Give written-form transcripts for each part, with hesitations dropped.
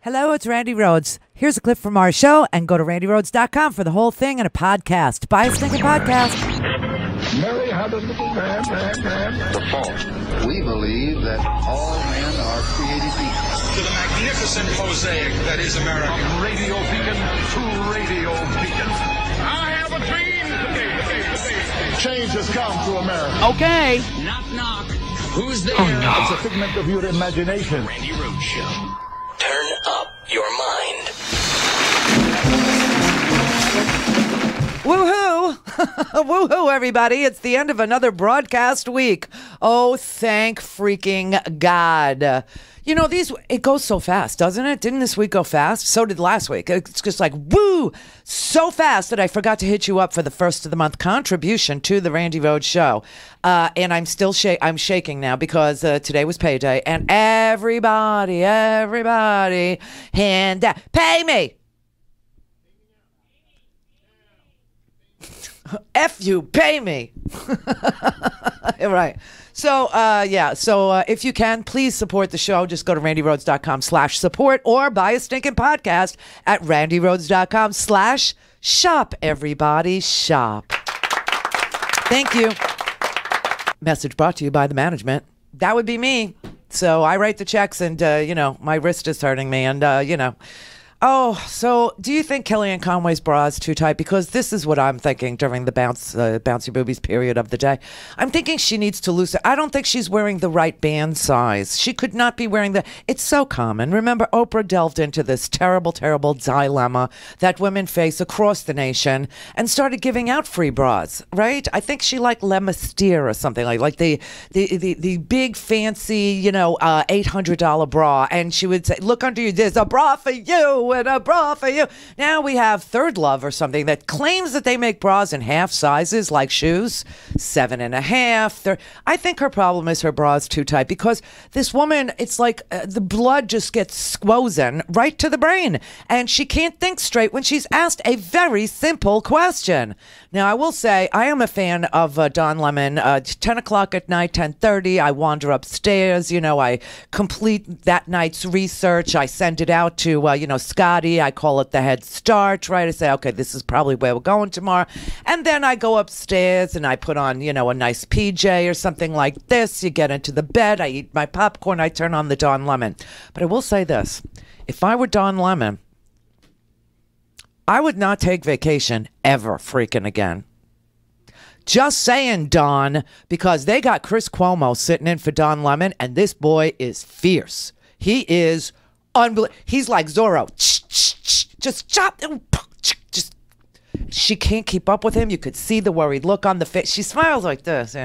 Hello, it's Randi Rhodes. Here's a clip from our show, and go to randyrhodes.com for the whole thing and a podcast. Buy a stinking podcast. Mary had a little man. The fault. We believe that all men are created equal. To the magnificent mosaic that is America. From radio beacon to radio beacon. I have a dream today. Change has come to America. Okay. Knock, knock. Who's there? Oh, no. It's a figment of your imagination. Randi Rhodes Show. Turn up your mind. Woohoo! Woohoo, everybody. It's the end of another broadcast week. Oh, thank freaking God. You know, it goes so fast, doesn't it? Didn't this week go fast? So did last week. It's just like, woo, so fast that I forgot to hit you up for the first of the month contribution to the Randi Rhodes Show. And I'm still I'm shaking now because today was payday. And everybody, hand down. Pay me. F you, pay me. Right. So, if you can, please support the show. Just go to randyrhodes.com/support or buy a stinking podcast at randyrhodes.com/shop. Everybody shop. Thank you. Message brought to you by the management. That would be me. So I write the checks and, my wrist is hurting me and, Oh, so do you think Kellyanne Conway's bra is too tight? Because this is what I'm thinking during the bouncy boobies period of the day. I'm thinking she needs to loosen. I don't think she's wearing the right band size. She could not be wearing the. It's so common. Remember, Oprah delved into this terrible, terrible dilemma that women face across the nation and started giving out free bras, right? I think she liked Le Mystere or something like the big fancy, $800 bra. And she would say, look under you, there's a bra for you. And a bra for you. Now we have Third Love or something that claims that they make bras in half sizes like shoes, 7.5. I think her problem is her bra is too tight because this woman, it's like the blood just gets squozen right to the brain and she can't think straight when she's asked a very simple question. Now I will say I am a fan of Don Lemon. 10 o'clock at night, 10:30, I wander upstairs, I complete that night's research. I send it out to, Scotty, I call it the head start, right? I say, okay, this is probably where we're going tomorrow. And then I go upstairs and I put on, a nice PJ or something like this. You get into the bed, I eat my popcorn, I turn on the Don Lemon. But I will say this, if I were Don Lemon, I would not take vacation ever freaking again. Just saying, Don, because they got Chris Cuomo sitting in for Don Lemon, and this boy is fierce. He is unbelievable. He's like Zorro. Just chop. Just. She can't keep up with him. You could see the worried look on the face. She smiles like this,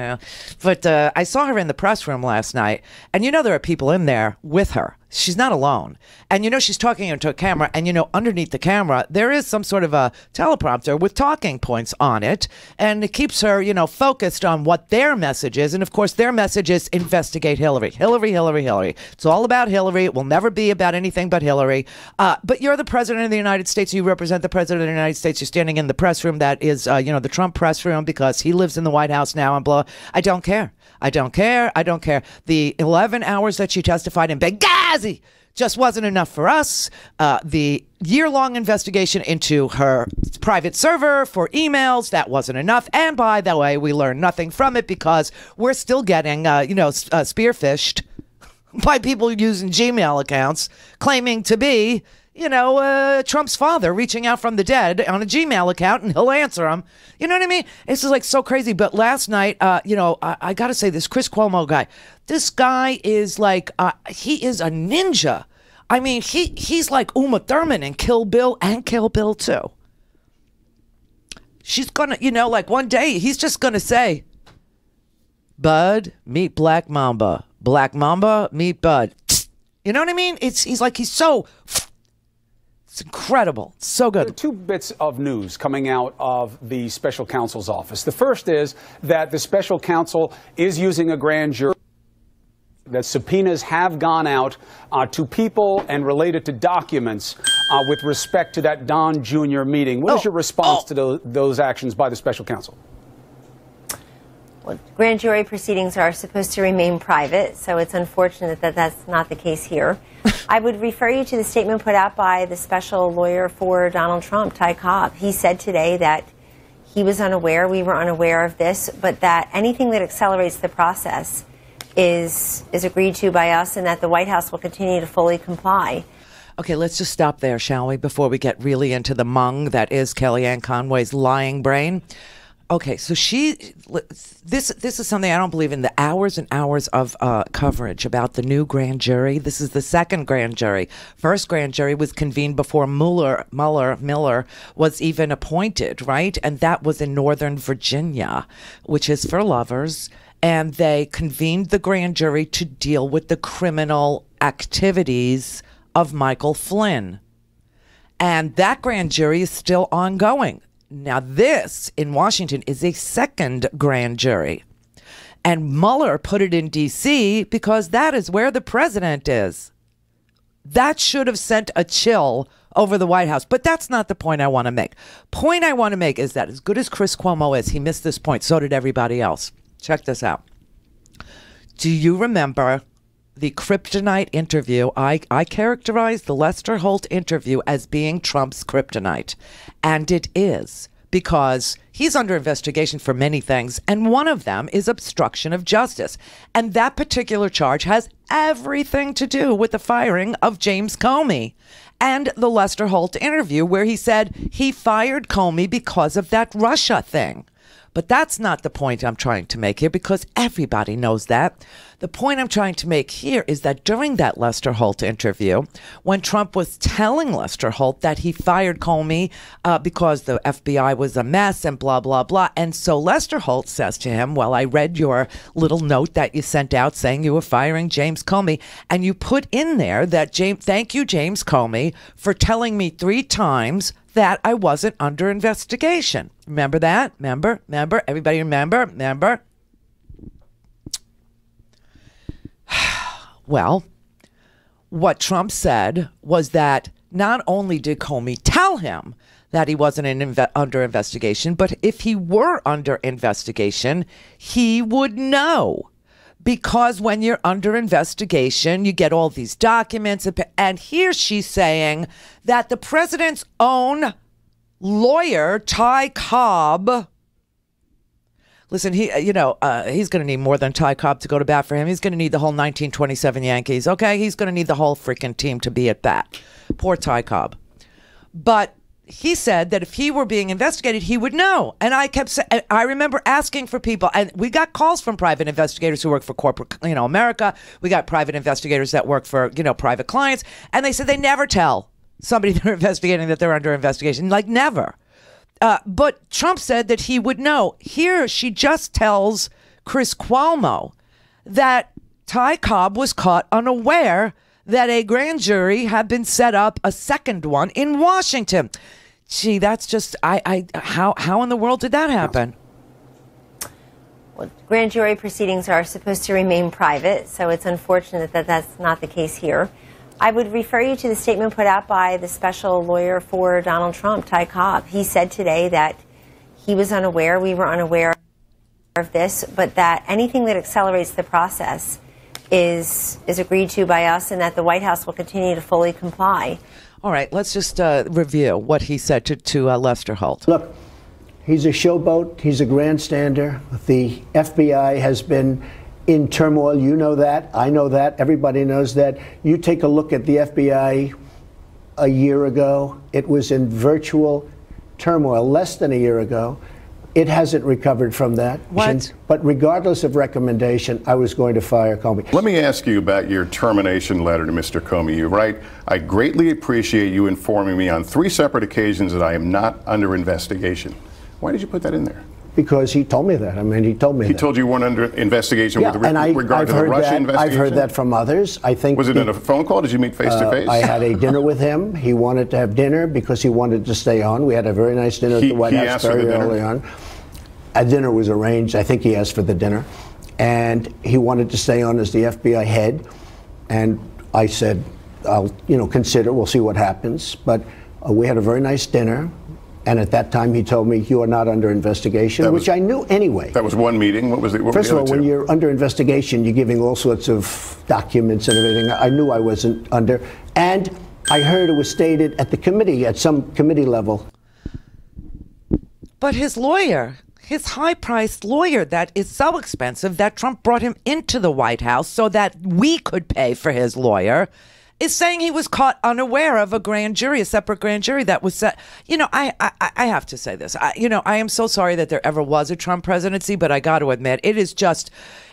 But I saw her in the press room last night, and there are people in there with her. She's not alone. And she's talking into a camera, and underneath the camera, there is some sort of a teleprompter with talking points on it. And it keeps her, focused on what their message is. And of course, their message is investigate Hillary. Hillary, Hillary, Hillary. It's all about Hillary. It will never be about anything but Hillary. But you're the president of the United States. You represent the president of the United States. You're standing in the press room that is, the Trump press room because he lives in the White House now and blah. I don't care. I don't care. I don't care. The 11 hours that she testified in Benghazi just wasn't enough for us. The year-long investigation into her private server for emails, that wasn't enough. And by the way, we learned nothing from it because we're still getting, spearfished by people using Gmail accounts claiming to be, Trump's father reaching out from the dead on a Gmail account and he'll answer them. You know what I mean? It's just like so crazy. But last night, I got to say this Chris Cuomo guy, this guy is like, he is a ninja. I mean, he's like Uma Thurman in Kill Bill and Kill Bill 2. She's going to, like one day he's just going to say, Bud, meet Black Mamba. Black Mamba, meet Bud. You know what I mean? He's so... It's incredible. So good. There are two bits of news coming out of the special counsel's office. The first is that the special counsel is using a grand jury. That subpoenas have gone out to people and related to documents with respect to that Don Jr. meeting. What is your response to those actions by the special counsel? Well, grand jury proceedings are supposed to remain private, so it's unfortunate that that's not the case here. I would refer you to the statement put out by the special lawyer for Donald Trump, Ty Cobb. He said today that he was unaware, we were unaware of this, but that anything that accelerates the process is agreed to by us, and that the White House will continue to fully comply. Okay, let's just stop there, shall we, before we get really into the mung that is Kellyanne Conway's lying brain. Okay, so this is something I don't believe in. The hours and hours of coverage about the new grand jury. This is the second grand jury. First grand jury was convened before Mueller was even appointed, right? And that was in Northern Virginia, which is for lovers. And they convened the grand jury to deal with the criminal activities of Michael Flynn. And that grand jury is still ongoing. Now, this in Washington is a second grand jury. And Mueller put it in D.C. because that is where the president is. That should have sent a chill over the White House. But that's not the point I want to make. Point I want to make is that as good as Chris Cuomo is, he missed this point. So did everybody else. Check this out. Do you remember the kryptonite interview? I characterized the Lester Holt interview as being Trump's kryptonite. And it is, because he's under investigation for many things, and one of them is obstruction of justice. And that particular charge has everything to do with the firing of James Comey and the Lester Holt interview, where he said he fired Comey because of that Russia thing. But that's not the point I'm trying to make here, because everybody knows that. The point I'm trying to make here is that during that Lester Holt interview, when Trump was telling Lester Holt that he fired Comey because the FBI was a mess and blah, blah, blah. And so Lester Holt says to him, well, I read your little note that you sent out saying you were firing James Comey. And you put in there that, thank you, James Comey, for telling me 3 times that I wasn't under investigation. Remember that? Remember? Everybody remember? Well, what Trump said was that not only did Comey tell him that he wasn't under investigation, but if he were under investigation, he would know. Because when you're under investigation, you get all these documents. And here she's saying that the president's own lawyer, Ty Cobb, listen, he's going to need more than Ty Cobb to go to bat for him. He's going to need the whole 1927 Yankees, okay? He's going to need the whole freaking team to be at bat. Poor Ty Cobb. But he said that if he were being investigated, he would know. And I remember asking for people, and we got calls from private investigators who work for corporate, America. We got private investigators that work for, private clients. And they said they never tell somebody they're investigating that they're under investigation. Like, never. But Trump said that he would know. Here, she just tells Chris Cuomo that Ty Cobb was caught unaware that a grand jury had been set up, a second one in Washington. Gee, that's just, how in the world did that happen? Well, grand jury proceedings are supposed to remain private, so it's unfortunate that that's not the case here. I would refer you to the statement put out by the special lawyer for Donald Trump, Ty Cobb. He said today that he was unaware, we were unaware of this, but that anything that accelerates the process is agreed to by us, and that the White House will continue to fully comply. All right, let's just review what he said to Lester Holt. Look, he's a showboat. He's a grandstander. The FBI has been in turmoil. You know that. I know that. Everybody knows that. You take a look at the FBI a year ago. It was in virtual turmoil less than a year ago. It hasn't recovered from that. What? But regardless of recommendation, I was going to fire Comey. Let me ask you about your termination letter to Mr. Comey. You write, I greatly appreciate you informing me on 3 separate occasions that I am not under investigation. Why did you put that in there? Because he told me that. I mean, he told me that. He told you weren't under investigation with regard to the Russia investigation? I've heard that from others. I think. Was it in a phone call? Did you meet face to face? I had a dinner with him. He wanted to have dinner because he wanted to stay on. We had a very nice dinner at the White House very early on. A dinner was arranged. I think he asked for the dinner. And he wanted to stay on as the FBI head. And I said, I'll consider. We'll see what happens. But we had a very nice dinner. And at that time, he told me, you are not under investigation, which I knew anyway. That was one meeting. What was it? First of all, when you're under investigation, you're giving all sorts of documents and everything. I knew I wasn't under. And I heard it was stated at the committee, at some committee level. But his lawyer, his high-priced lawyer that is so expensive that Trump brought him into the White House so that we could pay for his lawyer, is saying he was caught unaware of a grand jury, a separate grand jury that was set. You know, I have to say this. I am so sorry that there ever was a Trump presidency, but I got to admit, it is just,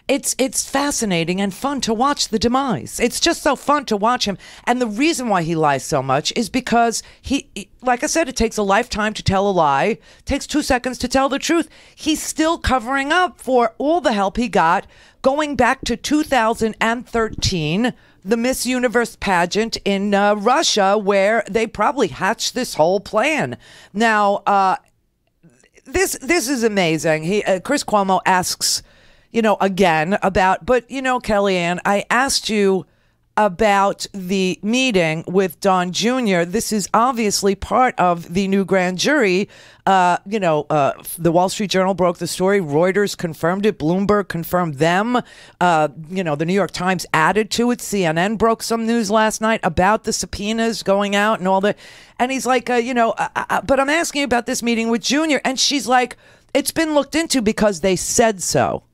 it's fascinating and fun to watch the demise. It's just so fun to watch him. And the reason why he lies so much is because he, like I said, it takes a lifetime to tell a lie. It takes 2 seconds to tell the truth. He's still covering up for all the help he got going back to 2013, the Miss Universe pageant in Russia, where they probably hatched this whole plan. Now, this is amazing. Chris Cuomo asks, again about, but Kellyanne, I asked you about the meeting with Don Jr. This is obviously part of the new grand jury. The Wall Street Journal broke the story. Reuters confirmed it. Bloomberg confirmed them. The New York Times added to it. CNN broke some news last night about the subpoenas going out and all that. And he's like, but I'm asking about this meeting with Jr. And she's like, it's been looked into because they said so.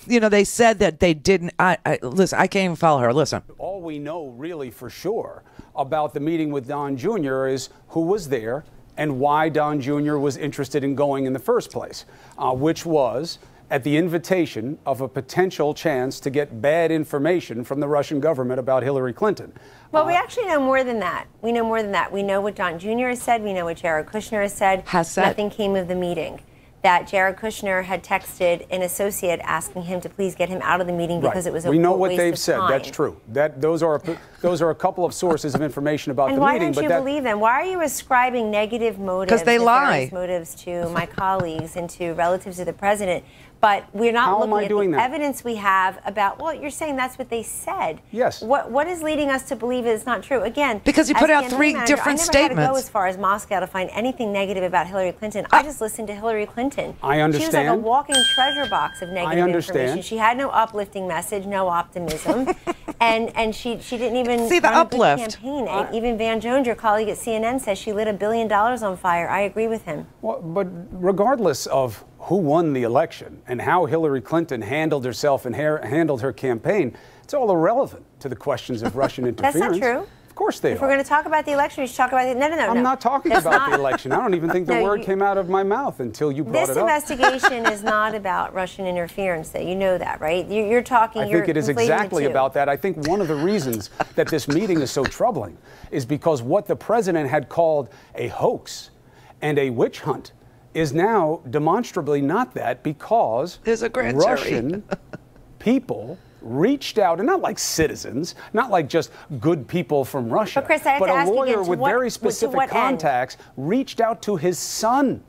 They said that they didn't. Listen, I can't even follow her. Listen. All we know really for sure about the meeting with Don Jr. is who was there and why Don Jr. was interested in going in the first place, which was at the invitation of a potential chance to get bad information from the Russian government about Hillary Clinton. Well, we actually know more than that. We know more than that. We know what Don Jr. has said. We know what Jared Kushner has said. Nothing came of the meeting. That Jared Kushner had texted an associate asking him to please get him out of the meeting because it was a waste of time. We know what they've said. That's true. Those are a couple of sources of information about the meeting. And why don't you believe them? Why are you ascribing negative motives? Because they lie. Motives to my colleagues and to relatives of the president. But we're not looking at the evidence we have about, well, you're saying that's what they said. Yes. What is leading us to believe it's not true? Again, because you put out 3 different statements. I never had to go as far as Moscow to find anything negative about Hillary Clinton. I just listened to Hillary Clinton. I understand. She was like a walking treasure box of negative information. She had no uplifting message, no optimism. and she didn't even see the uplift campaign. And even Van Jones, your colleague at CNN, says she lit $1 billion on fire. I agree with him. Well, but regardless of who won the election and how Hillary Clinton handled herself and handled her campaign, it's all irrelevant to the questions of Russian interference. That's not true. Of course they are. If we're going to talk about the election, we should talk about it. No. I'm not talking about the election. I don't even think the word came out of my mouth until you brought it up. This investigation is not about Russian interference. You know that, right? You're talking. I think it is exactly about that. I think one of the reasons that this meeting is so troubling is because what the president had called a hoax and a witch hunt is now demonstrably not that, because there's a grand Russian people reached out, and not like citizens, not like just good people from Russia, but, Chris, I have but to a ask lawyer again, with very specific contacts reached out to his son.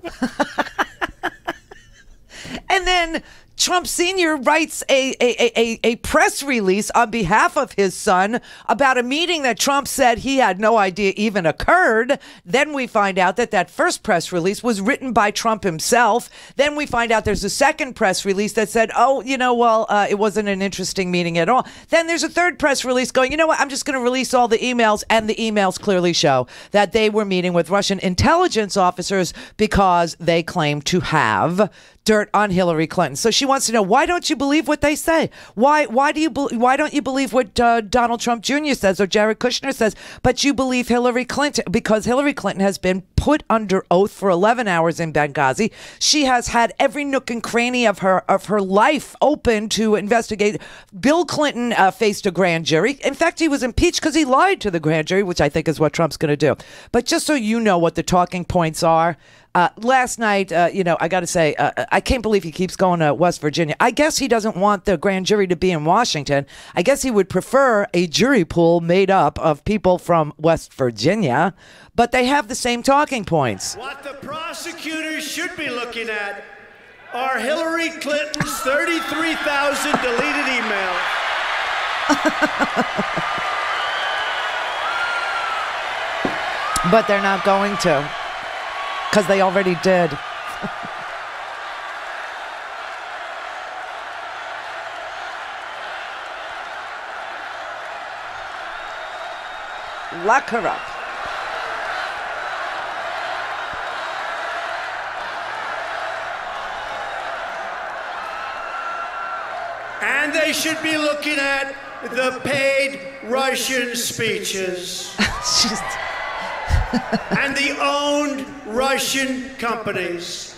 And then Trump Sr. writes a press release on behalf of his son about a meeting that Trump said he had no idea even occurred. Then we find out that first press release was written by Trump himself. Then we find out there's a second press release that said, it wasn't an interesting meeting at all. Then there's a third press release going, I'm just going to release all the emails. And the emails clearly show that they were meeting with Russian intelligence officers because they claim to have dirt on Hillary Clinton. So she wants to know, why don't you believe what they say? Why don't you believe what Donald Trump Jr. says or Jared Kushner says, but you believe Hillary Clinton? Because Hillary Clinton has been put under oath for 11 hours in Benghazi. She has had every nook and cranny of her life open to investigate. Bill Clinton faced a grand jury. In fact, he was impeached because he lied to the grand jury, which I think is what Trump's going to do. But just so you know what the talking points are, last night, I got to say, I can't believe he keeps going to West Virginia. I guess he doesn't want the grand jury to be in Washington. I guess he would prefer a jury pool made up of people from West Virginia, but they have the same talking points. What the prosecutors should be looking at are Hillary Clinton's 33,000 deleted emails. But they're not going to. Because they already did. Lock her up. And they should be looking at the paid Russian speeches and the owned Russian companies.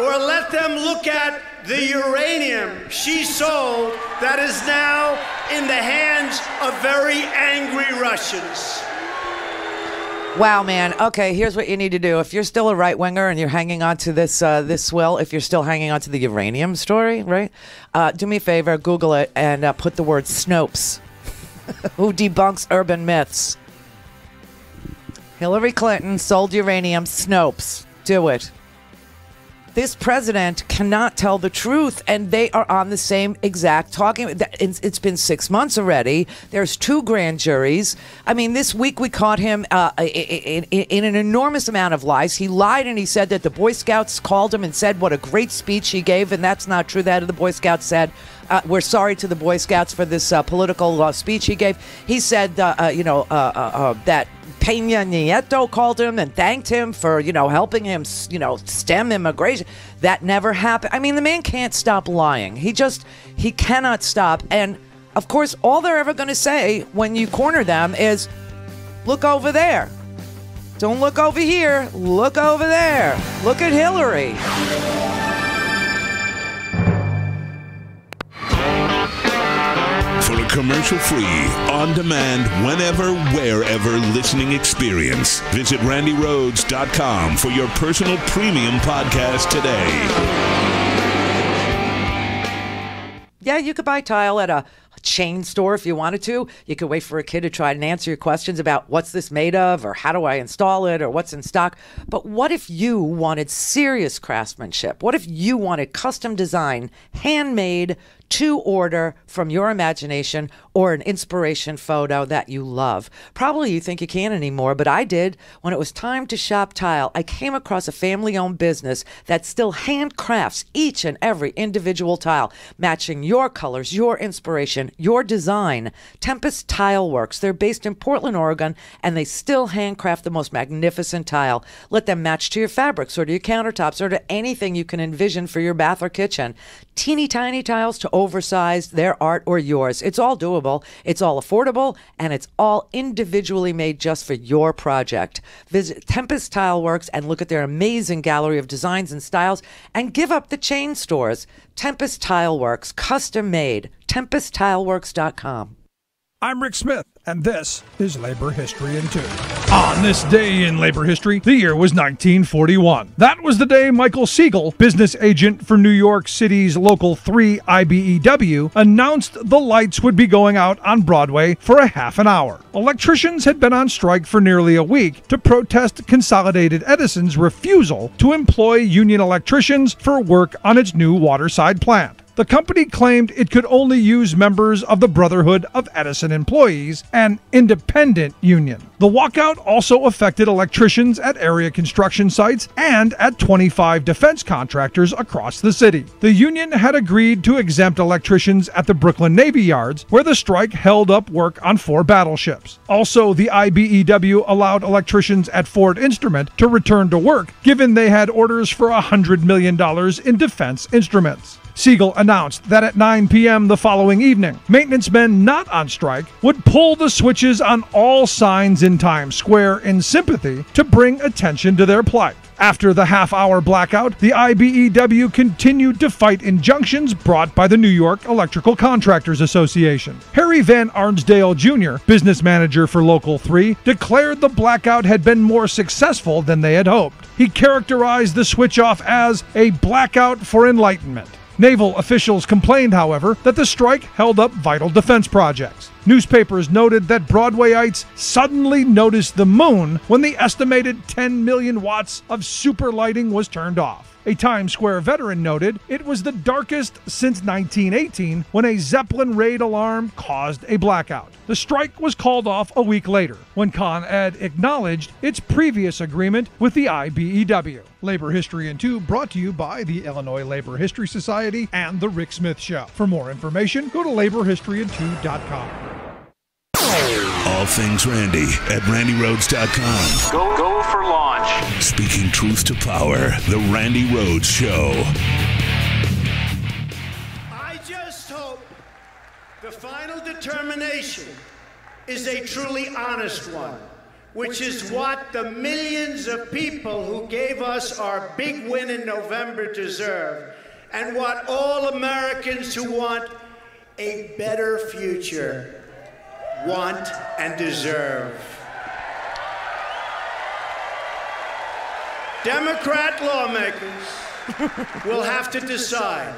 Or let them look at the uranium she sold that is now in the hands of very angry Russians. Wow, man. Okay, here's what you need to do. If you're still a right-winger and you're hanging on to this swill, if you're still hanging on to the uranium story, right? Do me a favor, Google it, and put the word Snopes. Who debunks urban myths? Hillary Clinton sold uranium. Snopes. Do it. This president cannot tell the truth, and they are on the same exact talking. It's been 6 months already. There's 2 grand juries. I mean, this week we caught him in an enormous amount of lies. He lied and he said that the Boy Scouts called him and said what a great speech he gave, and that's not true. The head of the Boy Scouts said, we're sorry to the Boy Scouts for this political speech he gave. He said, that Peña Nieto called him and thanked him for, helping him, stem immigration. That never happened. I mean, the man can't stop lying. He cannot stop. And, of course, all they're ever going to say when you corner them is, look over there. Don't look over here. Look over there. Look at Hillary. For a commercial-free, on-demand, whenever, wherever listening experience, visit RandiRhodes.com for your personal premium podcast today. Yeah, you could buy tile at a chain store if you wanted to. You could wait for a kid to try and answer your questions about what's this made of, or how do I install it, or what's in stock. But what if you wanted serious craftsmanship? What if you wanted custom design, handmade, to order from your imagination, or an inspiration photo that you love? Probably you think you can't anymore, but I did. When it was time to shop tile, I came across a family-owned business that still handcrafts each and every individual tile, matching your colors, your inspiration, your design. Tempest Tile Works. They're based in Portland, Oregon, and they still handcraft the most magnificent tile. Let them match to your fabrics, or to your countertops, or to anything you can envision for your bath or kitchen. Teeny tiny tiles to oversized, their art or yours. It's all doable, it's all affordable, and it's all individually made just for your project. Visit Tempest Tile Works and look at their amazing gallery of designs and styles, and give up the chain stores. Tempest Tile Works, custom made. TempestTileWorks.com. I'm Rick Smith, and this is Labor History in 2. On this day in labor history, the year was 1941. That was the day Michael Siegel, business agent for New York City's Local 3 IBEW, announced the lights would be going out on Broadway for a half an hour. Electricians had been on strike for nearly a week to protest Consolidated Edison's refusal to employ union electricians for work on its new Waterside plant. The company claimed it could only use members of the Brotherhood of Edison Employees, an independent union. The walkout also affected electricians at area construction sites and at 25 defense contractors across the city. The union had agreed to exempt electricians at the Brooklyn Navy Yards, where the strike held up work on 4 battleships. Also, the IBEW allowed electricians at Ford Instrument to return to work, given they had orders for $100 million in defense instruments. Siegel announced that at 9 p.m. the following evening, maintenance men not on strike would pull the switches on all signs in Times Square in sympathy to bring attention to their plight. After the half-hour blackout, the IBEW continued to fight injunctions brought by the New York Electrical Contractors Association. Harry Van Arnsdale Jr., business manager for Local 3, declared the blackout had been more successful than they had hoped. He characterized the switch-off as a blackout for enlightenment. Naval officials complained, however, that the strike held up vital defense projects. Newspapers noted that Broadwayites suddenly noticed the moon when the estimated 10 million watts of super lighting was turned off. A Times Square veteran noted it was the darkest since 1918 when a Zeppelin raid alarm caused a blackout. The strike was called off a week later when Con Ed acknowledged its previous agreement with the IBEW. Labor History in 2 brought to you by the Illinois Labor History Society and The Rick Smith Show. For more information, go to laborhistoryin2.com. All things Randy at randyrhodes.com. Go for launch. Speaking truth to power, The Randi Rhodes Show. I just hope the final determination is a truly honest one, which is what the millions of people who gave us our big win in November deserve, and what all Americans who want a better future want and deserve. Democrat lawmakers will have to decide.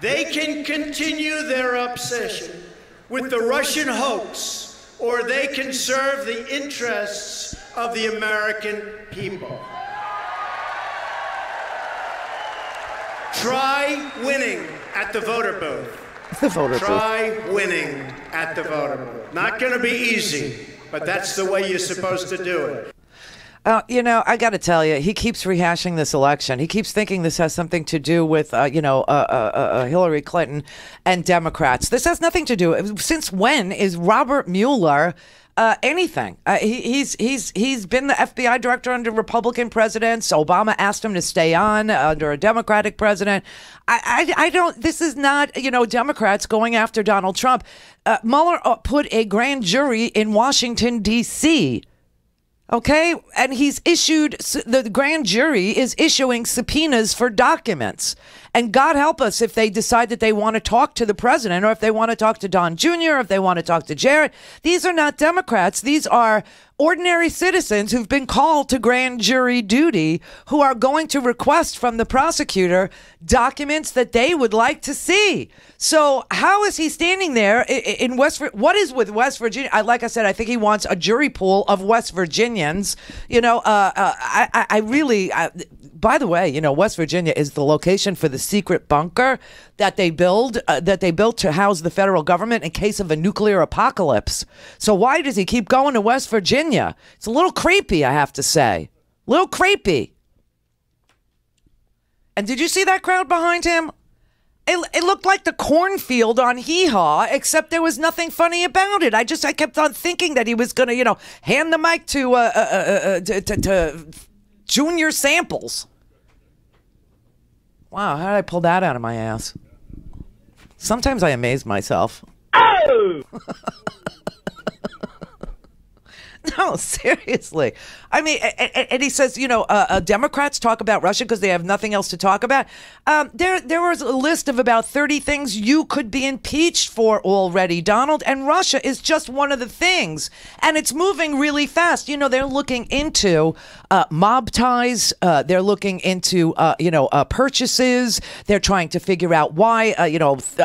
They can continue their obsession with the Russian hoax, or they can serve the interests of the American people. Try winning at the voter booth. Try winning at the voter booth. Not going to be easy, but that's the way you're supposed to do it. You know, I got to tell you, he keeps rehashing this election. He keeps thinking this has something to do with, Hillary Clinton and Democrats. This has nothing to do. Since when is Robert Mueller anything? He's been the FBI director under Republican presidents. Obama asked him to stay on under a Democratic president. I don't. This is not, Democrats going after Donald Trump. Mueller put a grand jury in Washington, D.C. Okay, and the grand jury is issuing subpoenas for documents. And God help us if they decide that they want to talk to the president, or if they want to talk to Don Jr., or if they want to talk to Jared. These are not Democrats. These are ordinary citizens who've been called to grand jury duty, who are going to request from the prosecutor documents that they would like to see. So how is he standing there in what is with West Virginia? Like I said, I think he wants a jury pool of West Virginians. By the way, West Virginia is the location for the secret bunker that they built to house the federal government in case of a nuclear apocalypse. So why does he keep going to West Virginia? It's a little creepy, I have to say. A little creepy. And did you see that crowd behind him? It looked like the cornfield on Hee Haw, except there was nothing funny about it. I kept on thinking that he was going to, hand the mic to Junior Samples. Wow, how did I pull that out of my ass? Sometimes I amaze myself. Oh! No, seriously. I mean, and he says, Democrats talk about Russia because they have nothing else to talk about. There was a list of about 30 things you could be impeached for already, Donald, and Russia is just one of the things. And it's moving really fast. They're looking into mob ties. They're looking into, purchases. They're trying to figure out why,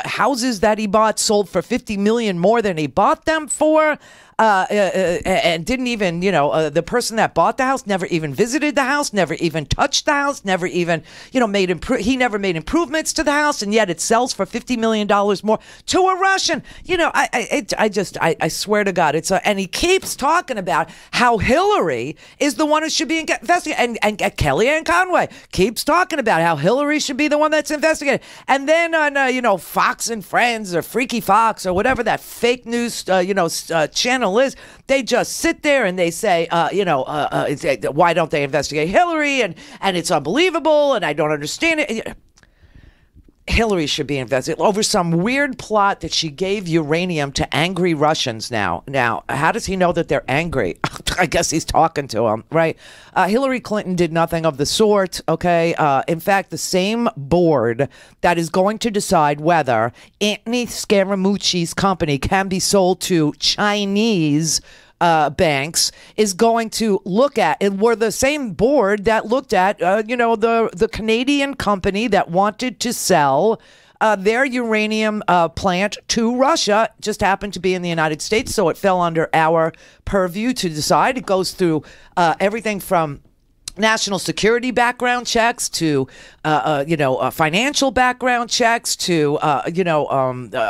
houses that he bought sold for $50 million more than he bought them for. And didn't even, the person that bought the house never even visited the house, never even touched the house, never even, he never made improvements to the house, and yet it sells for $50 million more to a Russian. I swear to God, and he keeps talking about how Hillary is the one who should be investigated, and Kellyanne Conway keeps talking about how Hillary should be the one that's investigated, and then on Fox and Friends or Freaky Fox or whatever that fake news channel is, they just sit there and they say, why don't they investigate Hillary? And it's unbelievable, and I don't understand it. Hillary should be investigated over some weird plot that she gave uranium to angry Russians now. Now, how does he know that they're angry? I guess he's talking to them, right? Hillary Clinton did nothing of the sort, okay? In fact, the same board that is going to decide whether Anthony Scaramucci's company can be sold to Chinese banks is going to look at it. Were the same board that looked at the Canadian company that wanted to sell their uranium plant to Russia. Just happened to be in the United States, so it fell under our purview to decide. It goes through everything from national security background checks to, financial background checks to,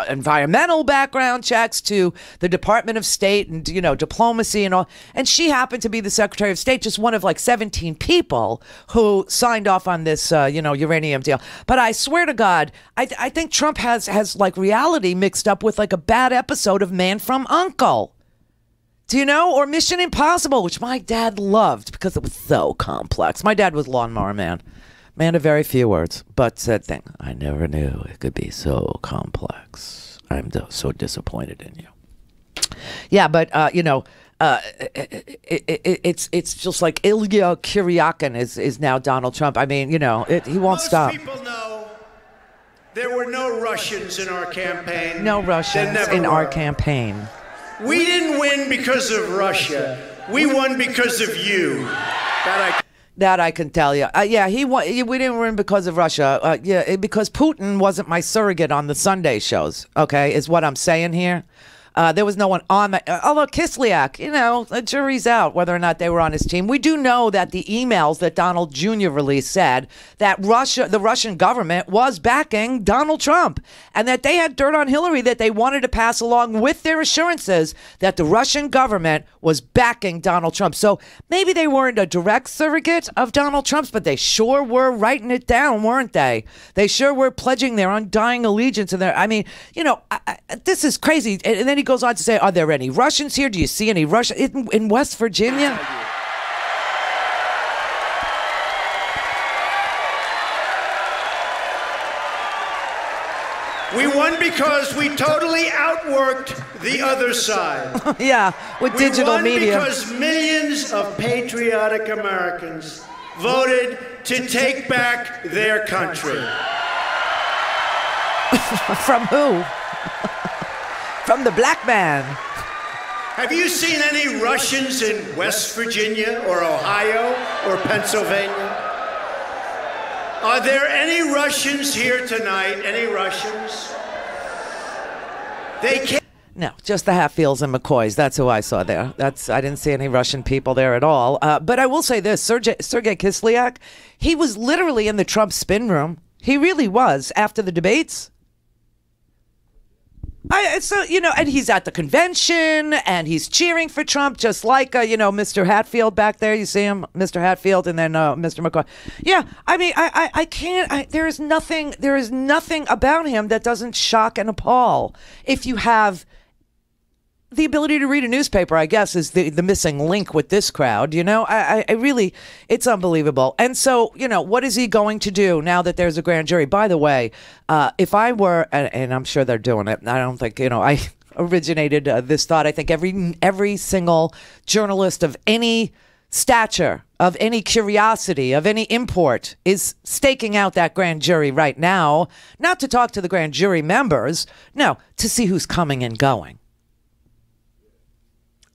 environmental background checks to the Department of State and, diplomacy and all. And she happened to be the Secretary of State, just one of like 17 people who signed off on this, uranium deal. But I swear to God, I think Trump has like reality mixed up with like a bad episode of Man from U.N.C.L.E. Do you know? Or Mission Impossible, which my dad loved because it was so complex. My dad was Lawnmower Man. Man of very few words, but said thing. I never knew it could be so complex. I'm so disappointed in you. Yeah, but, it's just like Ilya Kuryakin is now Donald Trump. I mean, he won't stop. People know there were no Russians in our campaign. No Russians in our campaign. We didn't win because of Russia. We won because of you. That I can tell you. He won. We didn't win because of Russia. Because Putin wasn't my surrogate on the Sunday shows. Okay, is what I'm saying here. There was no one on although Kislyak, the jury's out whether or not they were on his team. We do know that the emails that Donald Jr. released said that the Russian government was backing Donald Trump and that they had dirt on Hillary that they wanted to pass along with their assurances that the Russian government was backing Donald Trump. So maybe they weren't a direct surrogate of Donald Trump's, but they sure were writing it down, weren't they? They sure were pledging their undying allegiance. And this is crazy. And then he goes on to say, are there any Russians here? Do you see any Russian in West Virginia? We won because we totally outworked the other side. Yeah, with digital media. We won because millions of patriotic Americans voted to take back their country. From who? From the black man. Have you seen any Russians in West Virginia or Ohio or Pennsylvania? Are there any Russians here tonight? Any Russians? They can't. No, just the Hatfields and McCoys. That's who I saw there. I didn't see any Russian people there at all. But I will say this, Sergei Kislyak, he was literally in the Trump spin room. He really was after the debates. And he's at the convention and he's cheering for Trump, just like, Mr. Hatfield back there. You see him, Mr. Hatfield, and then Mr. McCoy. Yeah, I mean, I can't. There is nothing about him that doesn't shock and appall. If you have the ability to read a newspaper, I guess, is the missing link with this crowd. I really, it's unbelievable. And so, what is he going to do now that there's a grand jury? By the way, if I were, and I'm sure they're doing it, I don't think, I originated this thought. I think every single journalist of any stature, of any curiosity, of any import is staking out that grand jury right now, not to talk to the grand jury members, no, to see who's coming and going.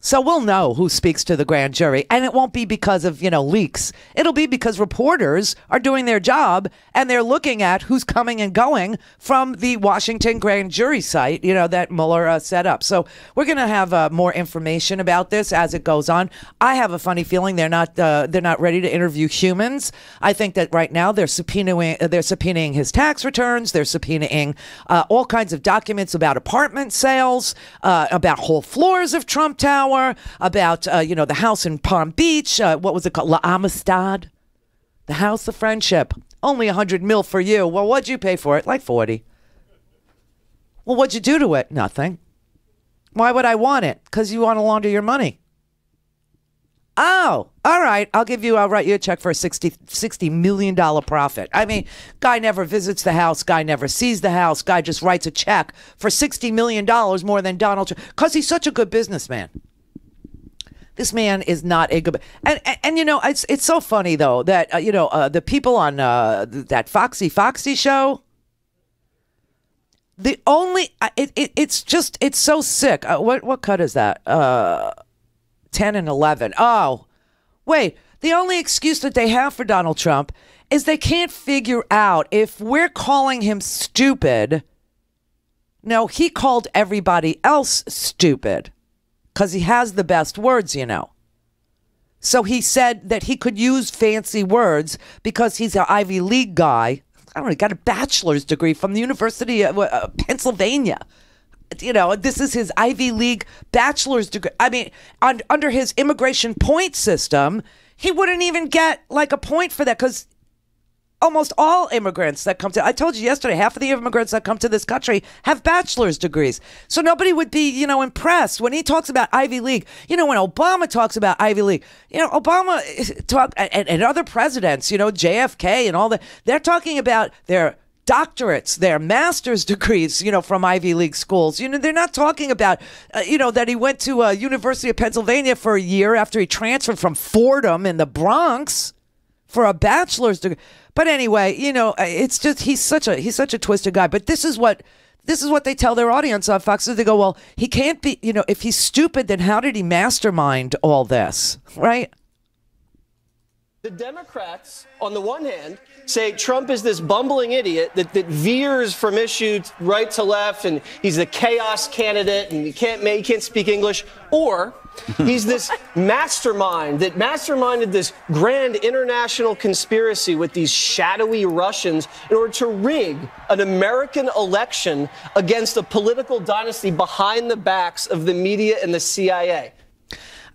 So we'll know who speaks to the grand jury, and it won't be because of, leaks. It'll be because reporters are doing their job and they're looking at who's coming and going from the Washington grand jury site, that Mueller set up. So we're going to have more information about this as it goes on. I have a funny feeling they're not ready to interview humans. I think that right now they're subpoenaing his tax returns. They're subpoenaing all kinds of documents about apartment sales, about whole floors of Trump Tower. About, the house in Palm Beach. What was it called? La Amistad? The House of Friendship. Only $100 million for you. Well, what'd you pay for it? Like 40. Well, what'd you do to it? Nothing. Why would I want it? Because you want to launder your money. Oh, all right. I'll write you a check for a $60 million profit. I mean, guy never visits the house. Guy never sees the house. Guy just writes a check for $60 million more than Donald Trump because he's such a good businessman. This man is not a good, and it's so funny though that the people on that Foxy show. The only it's so sick. What cut is that? 10 and 11. Oh, wait. The only excuse that they have for Donald Trump is they can't figure out if we're calling him stupid. No, he called everybody else stupid. Because he has the best words, So he said that he could use fancy words because he's an Ivy League guy. I don't know, he got a bachelor's degree from the University of Pennsylvania. You know, this is his Ivy League bachelor's degree. I mean, under his immigration point system, he wouldn't even get like a point for that because almost all immigrants that come to, I told you yesterday, half of the immigrants that come to this country have bachelor's degrees. So nobody would be, you know, impressed when he talks about Ivy League. You know, when Obama talks about Ivy League, you know, Obama and other presidents, you know, JFK and all that, they're talking about their doctorates, their master's degrees, you know, from Ivy League schools. You know, they're not talking about, you know, that he went to University of Pennsylvania for a year after he transferred from Fordham in the Bronx for a bachelor's degree. But anyway, you know, it's just he's such a twisted guy. But this is what they tell their audience on Fox News. They go, well, he can't be, you know, if he's stupid, then how did he mastermind all this, right? The Democrats, on the one hand, say Trump is this bumbling idiot that veers from issues right to left, and he's the chaos candidate, and he can't speak English, or he's this mastermind that masterminded this grand international conspiracy with these shadowy Russians in order to rig an American election against a political dynasty behind the backs of the media and the CIA.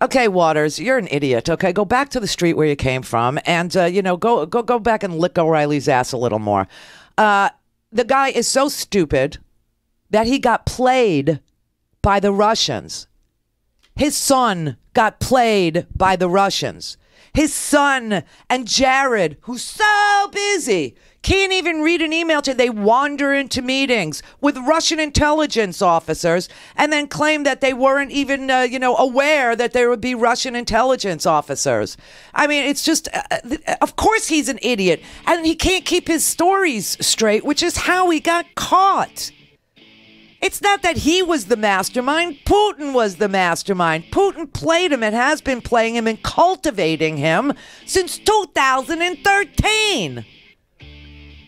Okay, Waters, you're an idiot. Okay, go back to the street where you came from, and you know, go back and lick O'Reilly's ass a little more. The guy is so stupid that he got played by the Russians. His son got played by the Russians. His son and Jared, who's so busy, can't even read an email to. They wander into meetings with Russian intelligence officers and then claim that they weren't even, you know, aware that there would be Russian intelligence officers. I mean, it's just, of course he's an idiot, and he can't keep his stories straight, which is how he got caught. It's not that he was the mastermind. Putin was the mastermind. Putin played him and has been playing him and cultivating him since 2013.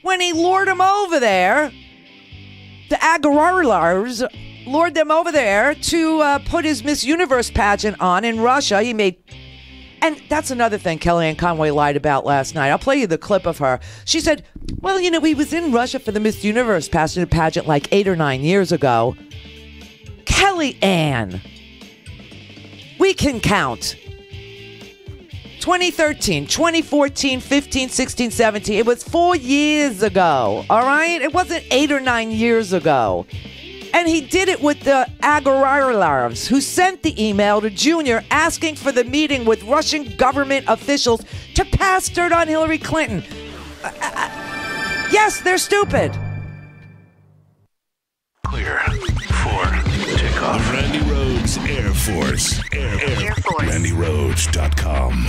When he lured him over there, the Agararlars lured them over there to put his Miss Universe pageant on in Russia. He made... And that's another thing Kellyanne Conway lied about last night. I'll play you the clip of her. She said, well, you know, he was in Russia for the Miss Universe pageant like 8 or 9 years ago. Kellyanne, we can count. 2013, 2014, 15, 16, 17. It was 4 years ago, all right? It wasn't 8 or 9 years ago. And he did it with the Agararlars, who sent the email to Junior asking for the meeting with Russian government officials to pass dirt on Hillary Clinton. Yes, they're stupid. Clear for takeoff. Randi Rhodes Air Force. Air Force. RandiRhodes.com.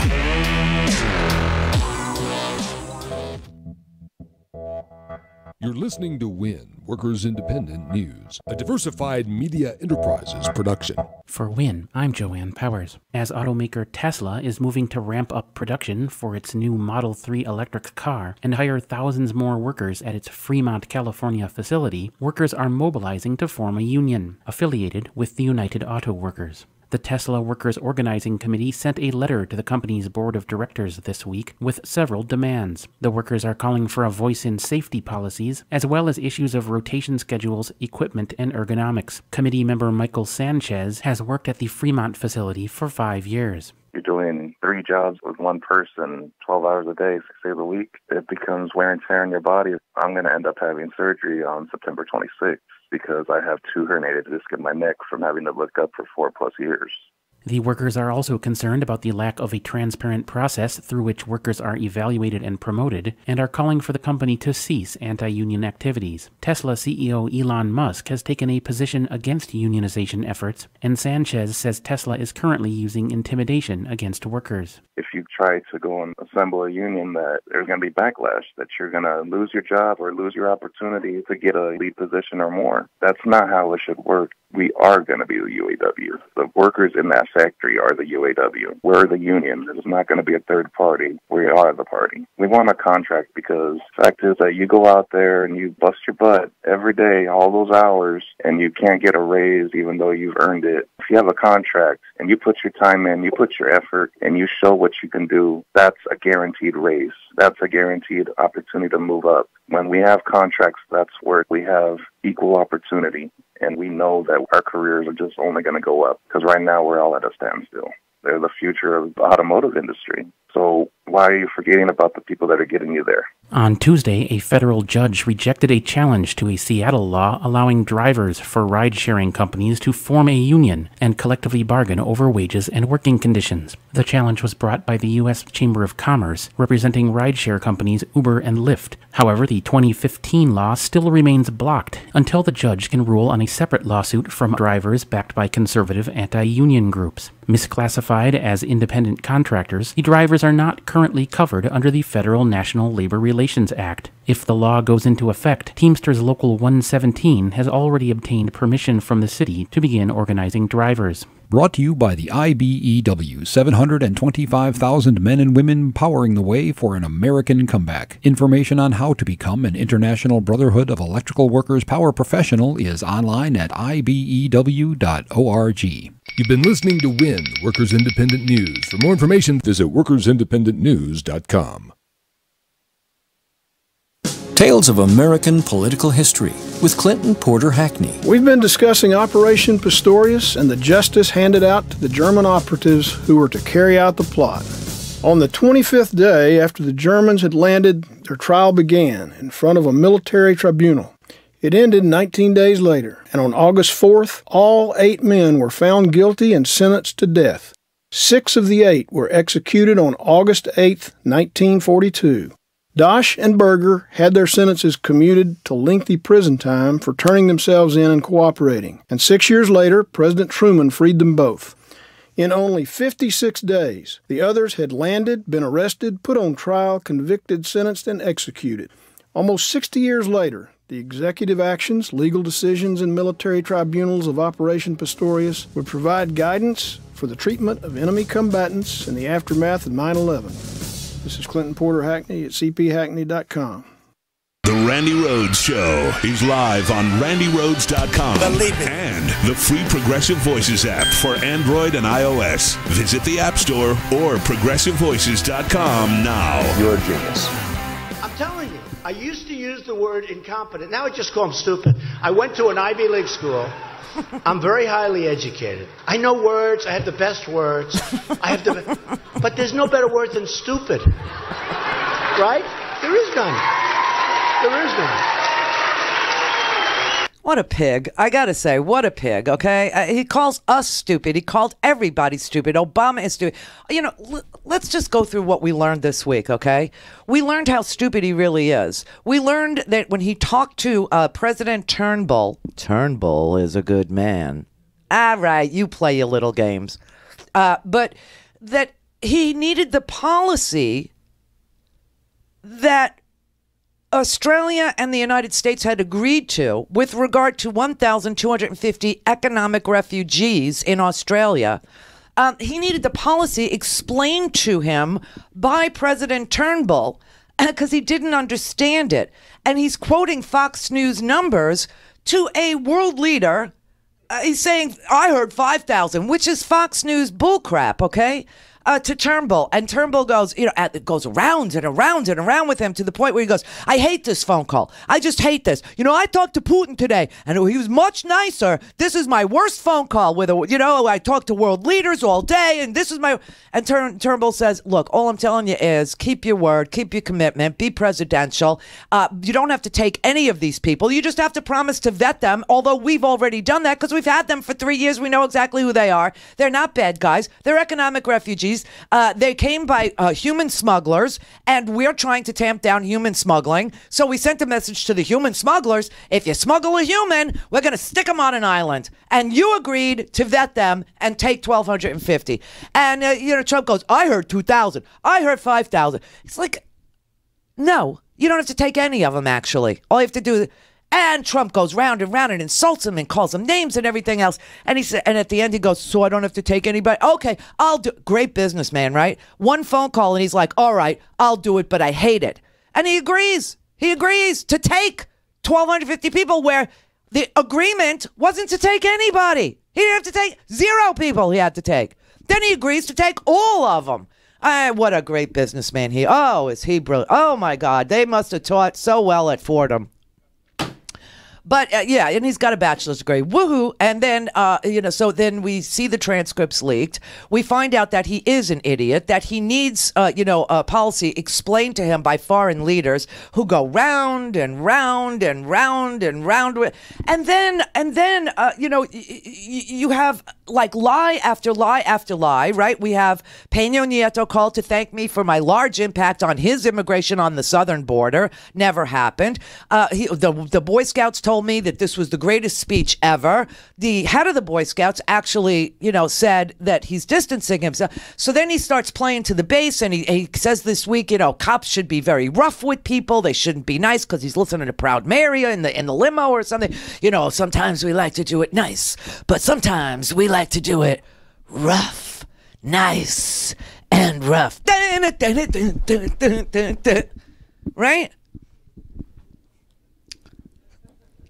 You're listening to WIN, Workers Independent News, a diversified media enterprises production. For WIN, I'm Joanne Powers. As automaker Tesla is moving to ramp up production for its new Model 3 electric car and hire thousands more workers at its Fremont, California facility, workers are mobilizing to form a union, affiliated with the United Auto Workers. The Tesla Workers Organizing Committee sent a letter to the company's board of directors this week with several demands. The workers are calling for a voice in safety policies, as well as issues of rotation schedules, equipment, and ergonomics. Committee member Michael Sanchez has worked at the Fremont facility for 5 years. You're doing 3 jobs with one person, 12 hours a day, 6 days a week. It becomes wear and tear on your body. I'm going to end up having surgery on September 26th. Because I have 2 herniated discs in my neck from having to look up for 4+ years. The workers are also concerned about the lack of a transparent process through which workers are evaluated and promoted, and are calling for the company to cease anti-union activities. Tesla CEO Elon Musk has taken a position against unionization efforts, and Sanchez says Tesla is currently using intimidation against workers. If you try to go and assemble a union, that there's going to be backlash, that you're going to lose your job or lose your opportunity to get a lead position or more. That's not how it should work. We are going to be the UAW. The workers in that factory are the UAW. We're the union. There's not going to be a third party. We are the party. We want a contract because the fact is that you go out there and you bust your butt every day, all those hours, and you can't get a raise even though you've earned it. If you have a contract and you put your time in, you put your effort, and you show what you can do, that's a guaranteed raise. That's a guaranteed opportunity to move up. When we have contracts, that's where we have equal opportunity, and we know that our careers are just only going to go up because right now we're all at a standstill. They're the future of the automotive industry. So why are you forgetting about the people that are getting you there? On Tuesday, a federal judge rejected a challenge to a Seattle law allowing drivers for ride-sharing companies to form a union and collectively bargain over wages and working conditions. The challenge was brought by the U.S. Chamber of Commerce, representing rideshare companies Uber and Lyft. However, the 2015 law still remains blocked until the judge can rule on a separate lawsuit from drivers backed by conservative anti-union groups. Misclassified as independent contractors, the drivers are not currently covered under the Federal National Labor Relations Act. If the law goes into effect, Teamsters Local 117 has already obtained permission from the city to begin organizing drivers. Brought to you by the IBEW, 725,000 men and women powering the way for an American comeback. Information on how to become an International Brotherhood of Electrical Workers Power Professional is online at ibew.org. You've been listening to WIN, Workers Independent News. For more information, visit workersindependentnews.com. Tales of American Political History with Clinton Porter Hackney. We've been discussing Operation Pastorius and the justice handed out to the German operatives who were to carry out the plot. On the 25th day after the Germans had landed, their trial began in front of a military tribunal. It ended 19 days later, and on August 4th, all 8 men were found guilty and sentenced to death. 6 of the 8 were executed on August 8th, 1942. Dosch and Berger had their sentences commuted to lengthy prison time for turning themselves in and cooperating, and 6 years later, President Truman freed them both. In only 56 days, the others had landed, been arrested, put on trial, convicted, sentenced, and executed. Almost 60 years later, the executive actions, legal decisions, and military tribunals of Operation Pastorius would provide guidance for the treatment of enemy combatants in the aftermath of 9/11. This is Clinton Porter Hackney at cphackney.com. The Randi Rhodes Show is live on RandiRhodes.com and the free Progressive Voices app for Android and iOS. Visit the App Store or ProgressiveVoices.com now. You're a genius. I'm telling you, I used to use the word incompetent. Now I just call them stupid. I went to an Ivy League school. I'm very highly educated. I know words. I have the best words. But there's no better word than stupid. Right? There is none. There is none. What a pig. I gotta say, what a pig, okay? He calls us stupid. He called everybody stupid. Obama is stupid. You know, let's just go through what we learned this week, okay? We learned how stupid he really is. We learned that when he talked to President Turnbull is a good man. All right, you play your little games. But that he needed the policy that Australia and the United States had agreed to with regard to 1,250 economic refugees in Australia. He needed the policy explained to him by President Turnbull because he didn't understand it. And he's quoting Fox News numbers to a world leader. He's saying, I heard 5,000, which is Fox News bullcrap, okay? To Turnbull, and Turnbull goes, it goes around and around and around with him to the point where he goes, I hate this phone call. I just hate this. I talked to Putin today, and he was much nicer. This is my worst phone call with I talked to world leaders all day, and this is my. And Turnbull says, look, all I'm telling you is keep your word, keep your commitment, be presidential. You don't have to take any of these people. You just have to promise to vet them. Although we've already done that because we've had them for 3 years. We know exactly who they are. They're not bad guys. They're economic refugees. They came by human smugglers, and we're trying to tamp down human smuggling. So we sent a message to the human smugglers. If you smuggle a human, we're going to stick them on an island. And you agreed to vet them and take 1,250. And, Trump goes, I heard 2,000. I heard 5,000. It's like, no, you don't have to take any of them, actually. All you have to do And Trump goes round and round and insults him and calls him names and everything else. And he said, and at the end he goes, so I don't have to take anybody. Okay, I'll do. Great businessman, right? One phone call and he's like, all right, I'll do it, but I hate it. And he agrees. He agrees to take 1,250 people where the agreement wasn't to take anybody. He didn't have to take 0 people. He had to take. Then he agrees to take all of them. What a great businessman he. Oh, is he brilliant? Oh my God, they must have taught so well at Fordham. But yeah, and he's got a bachelor's degree. Woohoo! And then, so then we see the transcripts leaked. We find out that he is an idiot, that he needs, policy explained to him by foreign leaders who go round and round and round and round with, and then, you have like lie after lie after lie, right? We have Peña Nieto called to thank me for my large impact on his immigration on the southern border. Never happened. The Boy Scouts told me that this was the greatest speech ever. The head of the Boy Scouts actually, said that he's distancing himself. So then he starts playing to the base, and he says this week, cops should be very rough with people. They shouldn't be nice, because he's listening to Proud Mary in the limo or something. Sometimes we like to do it nice, but sometimes we like to do it rough, nice, and rough. Right?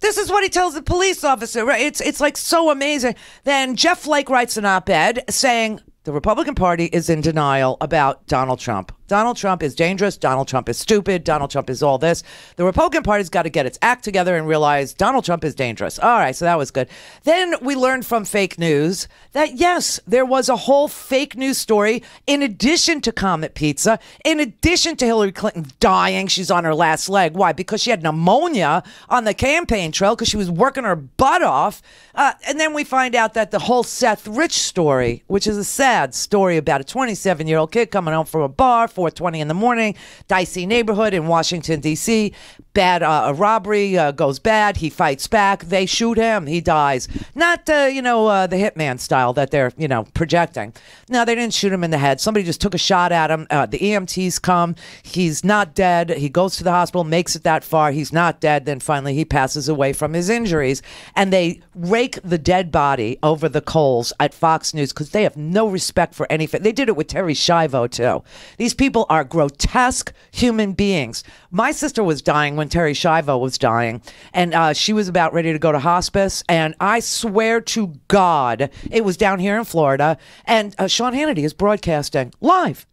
This is what he tells the police officer, right? It's like so amazing. Then Jeff Flake writes an op-ed saying the Republican Party is in denial about Donald Trump. Donald Trump is dangerous. Donald Trump is stupid. Donald Trump is all this. The Republican Party's got to get its act together and realize Donald Trump is dangerous. All right, so that was good. Then we learned from fake news that, yes, there was a whole fake news story in addition to Comet Pizza, in addition to Hillary Clinton dying. She's on her last leg. Why? Because she had pneumonia on the campaign trail because she was working her butt off. And then we find out that the whole Seth Rich story, which is a sad story about a 27-year-old kid coming home from a bar, 4:20 in the morning, dicey neighborhood in Washington, D.C. Bad robbery goes bad. He fights back. They shoot him. He dies. Not, the hitman style that they're, projecting. No, they didn't shoot him in the head. Somebody just took a shot at him. The EMTs come. He's not dead. He goes to the hospital, makes it that far. He's not dead. Then finally he passes away from his injuries. And they rake the dead body over the coals at Fox News because they have no respect for anything. They did it with Terry Schiavo, too. These people are grotesque human beings. My sister was dying when Terry Schiavo was dying, and she was about ready to go to hospice, and I swear to God, it was down here in Florida, and Sean Hannity is broadcasting live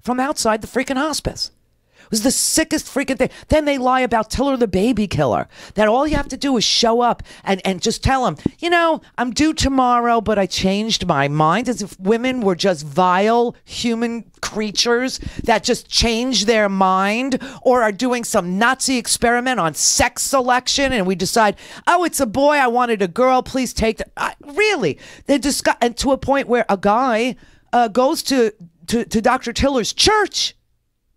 from outside the freaking hospice. It was the sickest freaking thing. Then they lie about Tiller the baby killer, that all you have to do is show up and just tell him, I'm due tomorrow, but I changed my mind, as if women were just vile human creatures that just change their mind or are doing some Nazi experiment on sex selection, and we decide, oh, it's a boy, I wanted a girl, please take the... really? They discuss, and to a point where a guy goes to Dr. Tiller's church.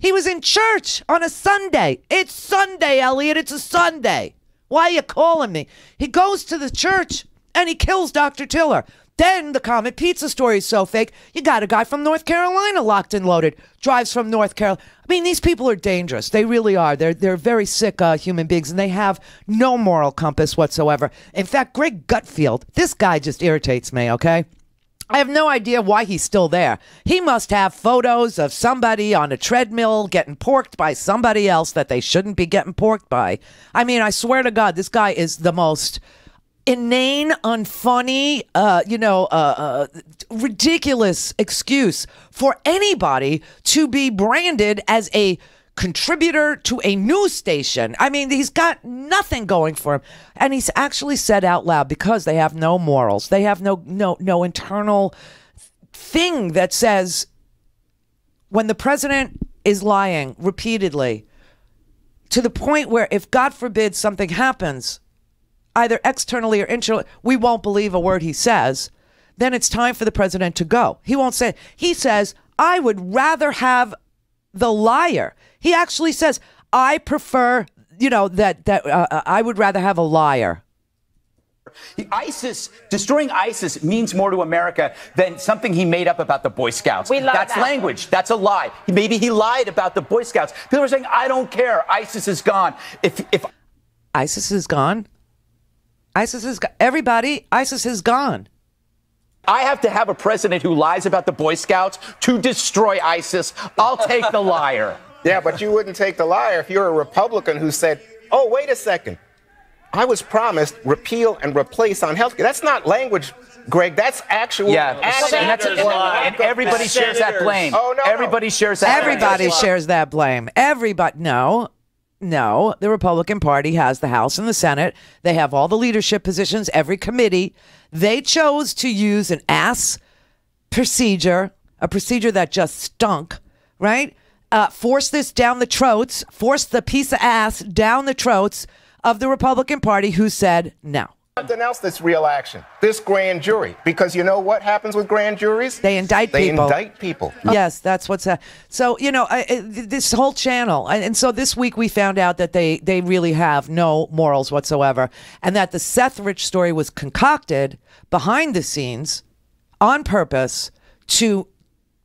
He was in church on a Sunday. It's Sunday, Elliot. It's a Sunday. Why are you calling me? He goes to the church and he kills Dr. Tiller. Then the Comet Pizza story is so fake. You got a guy from North Carolina locked and loaded. Drives from North Carolina. I mean, these people are dangerous. They really are. They're very sick human beings, and they have no moral compass whatsoever. In fact, Greg Gutfeld, this guy just irritates me, okay? I have no idea why he's still there. He must have photos of somebody on a treadmill getting porked by somebody else that they shouldn't be getting porked by. I mean, I swear to God, this guy is the most inane, unfunny, ridiculous excuse for anybody to be branded as a contributor to a news station. I mean, he's got nothing going for him. And he's actually said out loud, because they have no morals, they have no internal thing that says when the president is lying repeatedly to the point where if God forbid something happens, either externally or internally, we won't believe a word he says, then it's time for the president to go. He won't say, he says, I would rather have the liar. He actually says, I prefer, I would rather have a liar. Destroying ISIS means more to America than something he made up about the Boy Scouts. That's language. That's a lie. Maybe he lied about the Boy Scouts. People are saying, I don't care. ISIS is gone. ISIS is gone. ISIS is everybody. ISIS is gone. I have to have a president who lies about the Boy Scouts to destroy ISIS. I'll take the liar. Yeah, but you wouldn't take the liar if you're a Republican who said, oh, wait a second. I was promised repeal and replace on health care. That's not language, Greg. That's actual. Yeah, and everybody shares that blame. Oh, no, everybody shares that blame. Everybody shares that blame. Everybody. No. The Republican Party has the House and the Senate. They have all the leadership positions, every committee. They chose to use an ass procedure, a procedure that just stunk, right? Force this down the throats, force the piece of ass down the throats of the Republican Party, who said no. Something else that's real action. This grand jury. Because you know what happens with grand juries? They indict people. They indict people. Yes, that's what's so, this whole channel. And so this week we found out that they really have no morals whatsoever. And that the Seth Rich story was concocted behind the scenes on purpose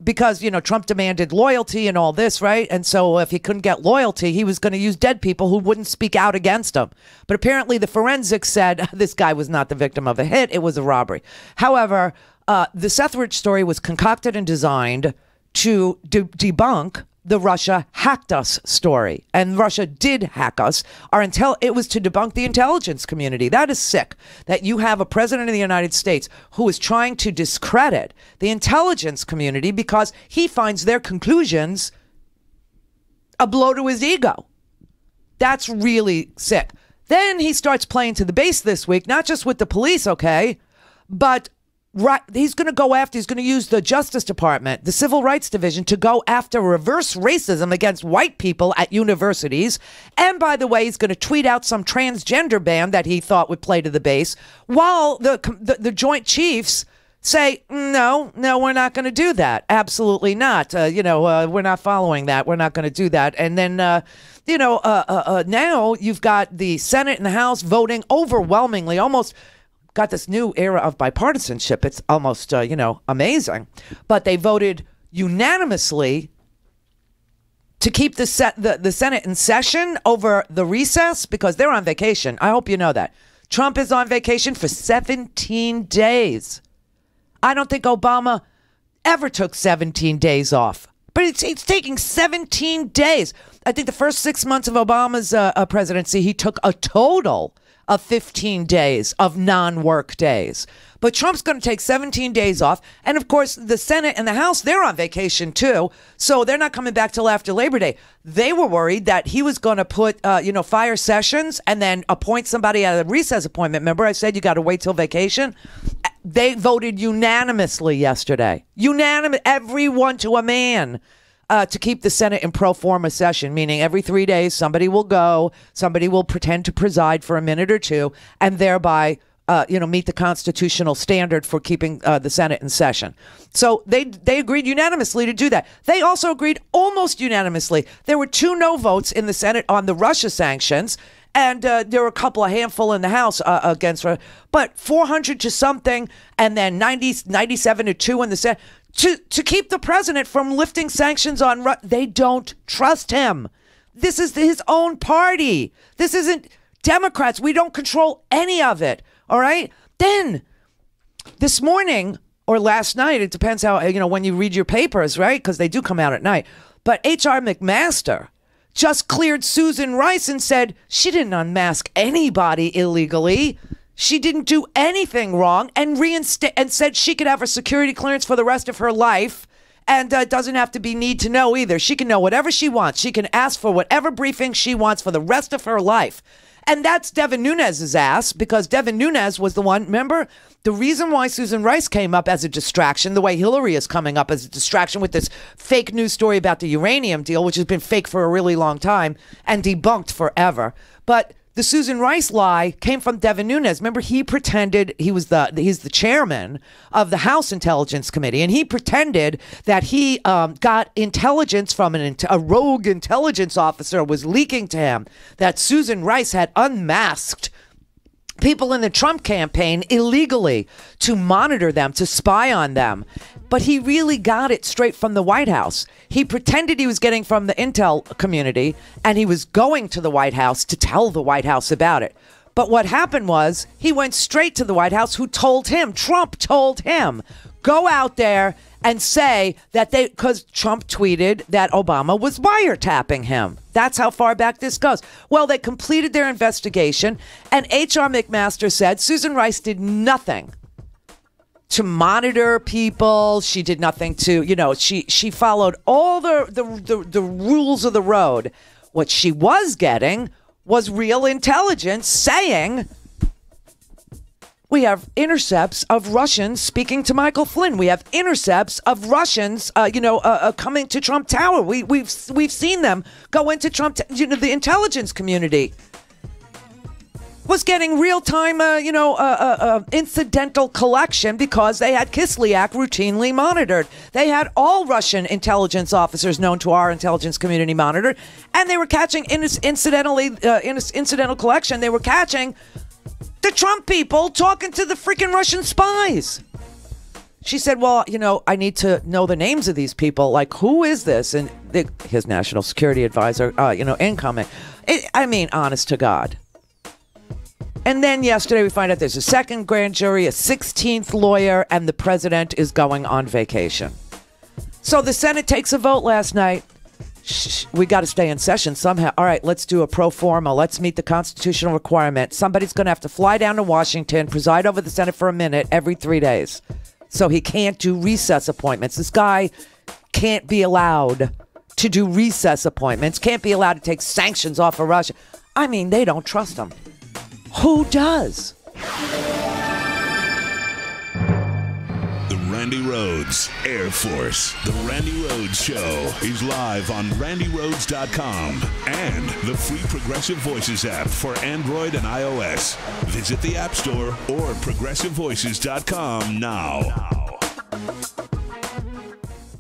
because, Trump demanded loyalty and all this, right? And so if he couldn't get loyalty, he was going to use dead people who wouldn't speak out against him. But apparently the forensics said this guy was not the victim of a hit. It was a robbery. However, the Seth Rich story was concocted and designed to debunk the Russia hacked us story. And Russia did hack us. It was to debunk the intelligence community. That is sick, that you have a president of the United States who is trying to discredit the intelligence community because he finds their conclusions a blow to his ego. That's really sick. Then he starts playing to the base this week, not just with the police, okay, but he's going to use the Justice Department, the Civil Rights Division, to go after reverse racism against white people at universities. And by the way, he's going to tweet out some transgender ban that he thought would play to the base, while the Joint Chiefs say, no, we're not going to do that. Absolutely not. We're not following that. We're not going to do that. And then, now you've got the Senate and the House voting overwhelmingly, almost got this new era of bipartisanship. It's almost, amazing. But they voted unanimously to keep the Senate in session over the recess because they're on vacation. I hope you know that. Trump is on vacation for 17 days. I don't think Obama ever took 17 days off. But it's taking 17 days. I think the first 6 months of Obama's presidency, he took a total of 15 days of non-work days. But Trump's going to take 17 days off. And of course, the Senate and the House, they're on vacation too. So they're not coming back till after Labor Day. They were worried that he was going to put, fire Sessions and then appoint somebody at a recess appointment. Remember I said you got to wait till vacation? They voted unanimously yesterday. Unanimous, everyone to a man. To keep the Senate in pro forma session, meaning every 3 days somebody will go, somebody will pretend to preside for a minute or two, and thereby, meet the constitutional standard for keeping the Senate in session. So they agreed unanimously to do that. They also agreed almost unanimously. There were 2 no votes in the Senate on the Russia sanctions, and there were a handful in the House against, but 400 to something, and then 97 to 2 in the Senate. To keep the president from lifting sanctions on they don't trust him. This is his own party. This isn't Democrats. We don't control any of it. All right. Then this morning or last night, it depends how, when you read your papers, right? Because they do come out at night. But H.R. McMaster just cleared Susan Rice and said she didn't unmask anybody illegally. She didn't do anything wrong, and said she could have her security clearance for the rest of her life, and doesn't have to be need to know either. She can know whatever she wants. She can ask for whatever briefing she wants for the rest of her life. And that's Devin Nunes's ass, because Devin Nunes was the one, remember, the reason why Susan Rice came up as a distraction, the way Hillary is coming up as a distraction with this fake news story about the uranium deal, which has been fake for a really long time and debunked forever. But the Susan Rice lie came from Devin Nunes. Remember, he pretended he's the chairman of the House Intelligence Committee, and he pretended that he got intelligence from a rogue intelligence officer was leaking to him that Susan Rice had unmasked people in the Trump campaign illegally to monitor them, to spy on them. But he really got it straight from the White House. He pretended he was getting from the intel community, and he was going to the White House to tell the White House about it. But what happened was he went straight to the White House, who told him, Trump told him, go out there and say that because Trump tweeted that Obama was wiretapping him. That's how far back this goes. Well, they completed their investigation, and H.R. McMaster said Susan Rice did nothing to monitor people. She did nothing to, she followed all the rules of the road. What she was getting was real intelligence saying, we have intercepts of Russians speaking to Michael Flynn. We have intercepts of Russians, coming to Trump Tower. We've seen them go into Trump. The intelligence community was getting real time, incidental collection because they had Kislyak routinely monitored. They had all Russian intelligence officers known to our intelligence community monitored, and they were catching incidental collection. They were catching the Trump people talking to the freaking Russian spies. She said, well, I need to know the names of these people. Like, who is this? And his national security advisor, incoming. Honest to God. And then yesterday we find out there's a second grand jury, a 16th lawyer, and the president is going on vacation. So the Senate takes a vote last night. We got to stay in session somehow. All right, let's do a pro forma. Let's meet the constitutional requirement. Somebody's going to have to fly down to Washington, preside over the Senate for a minute every 3 days. So he can't do recess appointments. This guy can't be allowed to do recess appointments, can't be allowed to take sanctions off of Russia. They don't trust him. Who does? The Randi Rhodes Air Force. The Randi Rhodes Show is live on RandiRhodes.com and the free Progressive Voices app for Android and iOS. Visit the App Store or ProgressiveVoices.com now.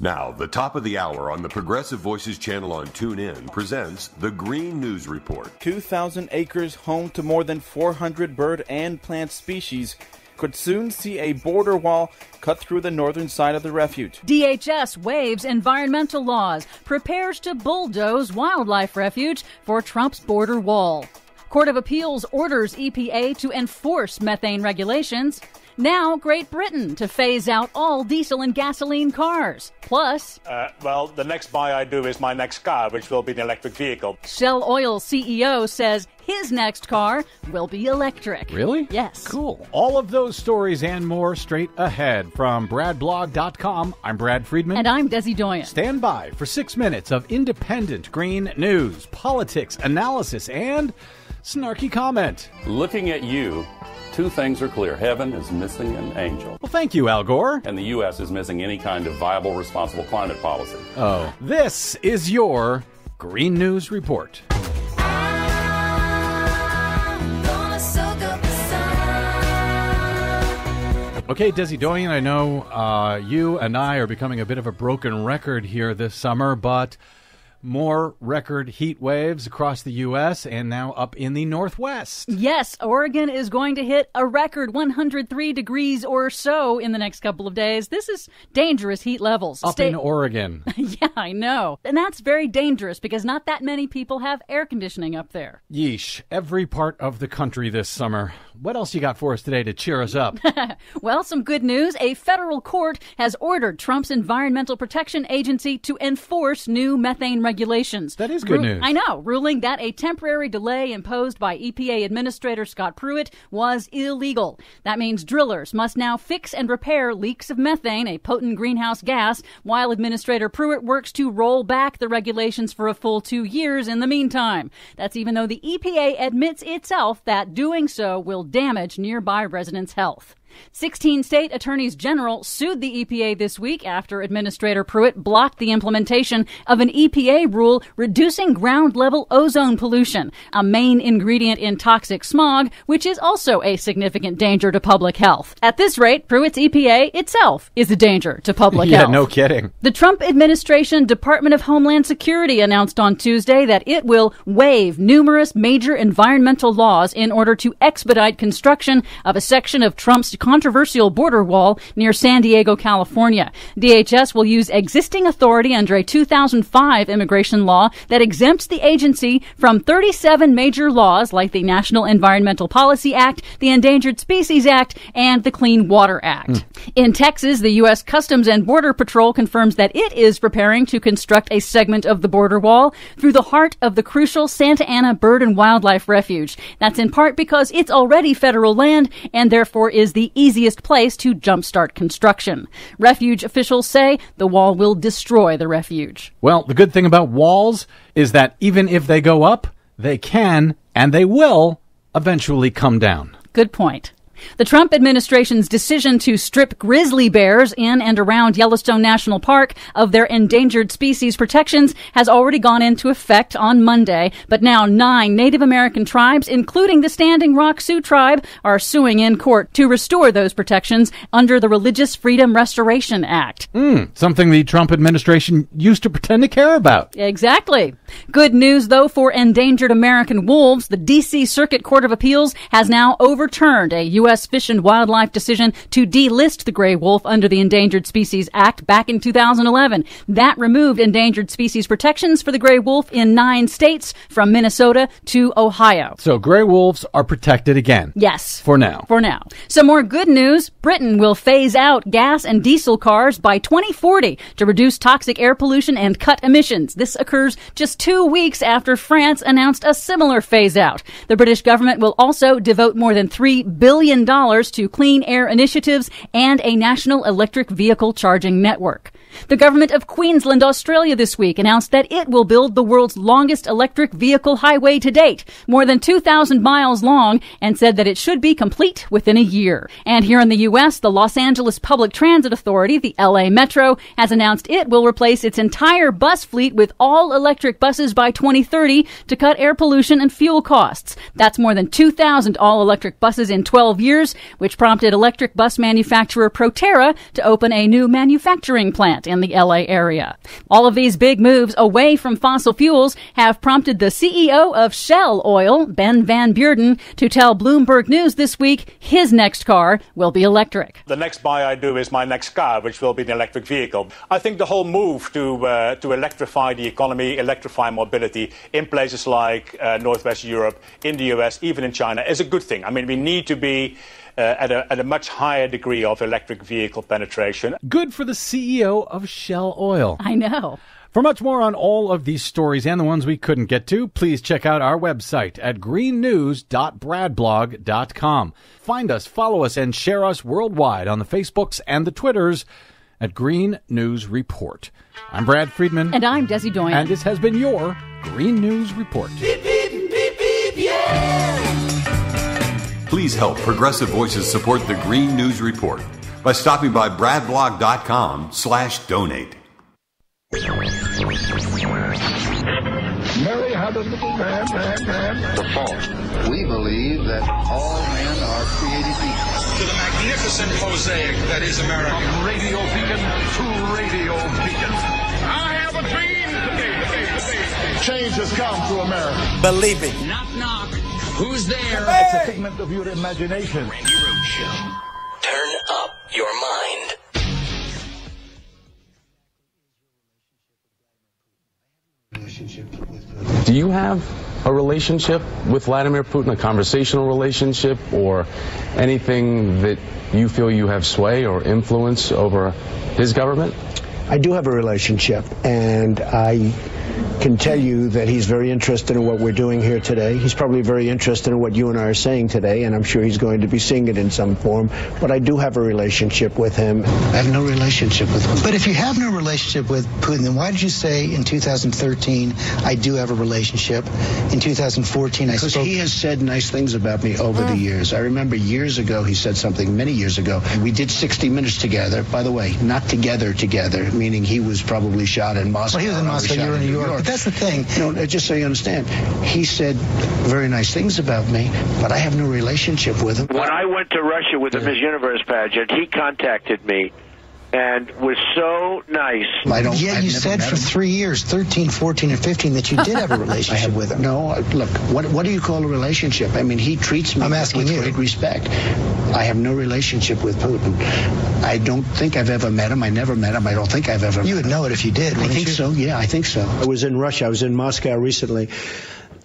Now, the top of the hour on the Progressive Voices channel on TuneIn presents the Green News Report. 2,000 acres home to more than 400 bird and plant species could soon see a border wall cut through the northern side of the refuge. DHS waives environmental laws, prepares to bulldoze wildlife refuge for Trump's border wall. Court of Appeals orders EPA to enforce methane regulations. Now, Great Britain to phase out all diesel and gasoline cars. Plus, the next buy I do is my next car, which will be an electric vehicle. Shell Oil CEO says his next car will be electric. Really? Yes. Cool. All of those stories and more straight ahead from BradBlog.com. I'm Brad Friedman. And I'm Desi Doyen. Stand by for 6 minutes of independent green news, politics, analysis, and snarky comment. Looking at you, two things are clear. Heaven is missing an angel. Well, thank you, Al Gore. And the U.S. is missing any kind of viable, responsible climate policy. Oh. This is your Green News Report. Okay, Desi Doyen, I know you and I are becoming a bit of a broken record here this summer, but more record heat waves across the U.S. and now up in the Northwest. Yes, Oregon is going to hit a record 103 degrees or so in the next couple of days. This is dangerous heat levels. Up in Oregon. Yeah, I know. And that's very dangerous because not that many people have air conditioning up there. Yeesh. Every part of the country this summer. What else you got for us today to cheer us up? Well, some good news. A federal court has ordered Trump's Environmental Protection Agency to enforce new methane regulations. That is good news. I know, ruling that a temporary delay imposed by EPA Administrator Scott Pruitt was illegal. That means drillers must now fix and repair leaks of methane, a potent greenhouse gas, while Administrator Pruitt works to roll back the regulations for a full 2 years in the meantime. That's even though the EPA admits itself that doing so will damage nearby residents' health. 16 state attorneys general sued the EPA this week after Administrator Pruitt blocked the implementation of an EPA rule reducing ground-level ozone pollution, a main ingredient in toxic smog, which is also a significant danger to public health. At this rate, Pruitt's EPA itself is a danger to public health. Yeah, no kidding. The Trump administration Department of Homeland Security announced on Tuesday that it will waive numerous major environmental laws in order to expedite construction of a section of Trump's controversial border wall near San Diego, California. DHS will use existing authority under a 2005 immigration law that exempts the agency from 37 major laws like the National Environmental Policy Act, the Endangered Species Act, and the Clean Water Act. In Texas, the U.S. Customs and Border Patrol confirms that it is preparing to construct a segment of the border wall through the heart of the crucial Santa Ana Bird and Wildlife Refuge. That's in part because it's already federal land and therefore is the easiest place to jumpstart construction. Refuge officials say the wall will destroy the refuge. Well, the good thing about walls is that even if they go up, they can and they will eventually come down. Good point. The Trump administration's decision to strip grizzly bears in and around Yellowstone National Park of their endangered species protections has already gone into effect on Monday. But now 9 Native American tribes, including the Standing Rock Sioux tribe, are suing in court to restore those protections under the Religious Freedom Restoration Act. Something the Trump administration used to pretend to care about. Exactly. Good news, though, for endangered American wolves. The D.C. Circuit Court of Appeals has now overturned a U.S. Fish and Wildlife decision to delist the gray wolf under the Endangered Species Act back in 2011. That removed endangered species protections for the gray wolf in 9 states, from Minnesota to Ohio. So gray wolves are protected again. Yes. For now. For now. Some more good news. Britain will phase out gas and diesel cars by 2040 to reduce toxic air pollution and cut emissions. This occurs just 2 weeks after France announced a similar phase out. The British government will also devote more than $3 billion to clean air initiatives and a national electric vehicle charging network. The government of Queensland, Australia this week announced that it will build the world's longest electric vehicle highway to date, more than 2,000 miles long, and said that it should be complete within a year. And here in the U.S., the Los Angeles Public Transit Authority, the L.A. Metro, has announced it will replace its entire bus fleet with all electric buses by 2030 to cut air pollution and fuel costs. That's more than 2,000 all-electric buses in 12 years, which prompted electric bus manufacturer Proterra to open a new manufacturing plant in the LA area. All of these big moves away from fossil fuels have prompted the CEO of Shell Oil, Ben Van Beurden, to tell Bloomberg News this week his next car will be electric. The next buy I do is my next car, which will be an electric vehicle. I think the whole move to electrify the economy, electrify mobility in places like Northwest Europe, in the US, even in China, is a good thing. I mean, we need to be at a much higher degree of electric vehicle penetration. Good for the CEO of Shell Oil. I know. For much more on all of these stories and the ones we couldn't get to, please check out our website at greennews.bradblog.com. Find us, follow us, and share us worldwide on the Facebooks and the Twitters at Green News Report. I'm Brad Friedman. And I'm Desi Doyen. And this has been your Green News Report. Beep, beep, beep, beep, yeah! Please help Progressive Voices support the Green News Report by stopping by bradblog.com/donate. Mary had a little man. The fault. We believe that all men are created equal. To the magnificent mosaic that is America. From radio beacon to radio beacon. I have a dream today. Change has come to America. Believe it. Knock, knock. Who's there? Hey! It's a figment of your imagination. Randi Rhodes Show. Turn up your mind. Do you have a relationship with Vladimir Putin, a conversational relationship, or anything that you feel you have sway or influence over his government? I do have a relationship, and I can tell you that he's very interested in what we're doing here today. He's probably very interested in what you and I are saying today, and I'm sure he's going to be seeing it in some form. But I do have a relationship with him. I have no relationship with him. But if you have no relationship with Putin, then why did you say in 2013, I do have a relationship? In 2014, I spoke... Because he has said nice things about me over the years. I remember years ago, he said something many years ago. We did 60 Minutes together. By the way, not together, meaning he was probably shot in Moscow. Well, he was in Moscow, you were in New York. But that's the thing. No, just so you understand, he said very nice things about me, but I have no relationship with him. When I went to Russia with the Miss Universe pageant, he contacted me and was so nice. You said for 3 years, 13, 14, and 15, that you did have a relationship with him. No, look, what do you call a relationship? I mean, he treats me with great respect. I have no relationship with Putin. I don't think I've ever met him. I never met him. I don't think I've ever met him. You would know it if you did, I think so. Yeah, I think so. I was in Russia. I was in Moscow recently.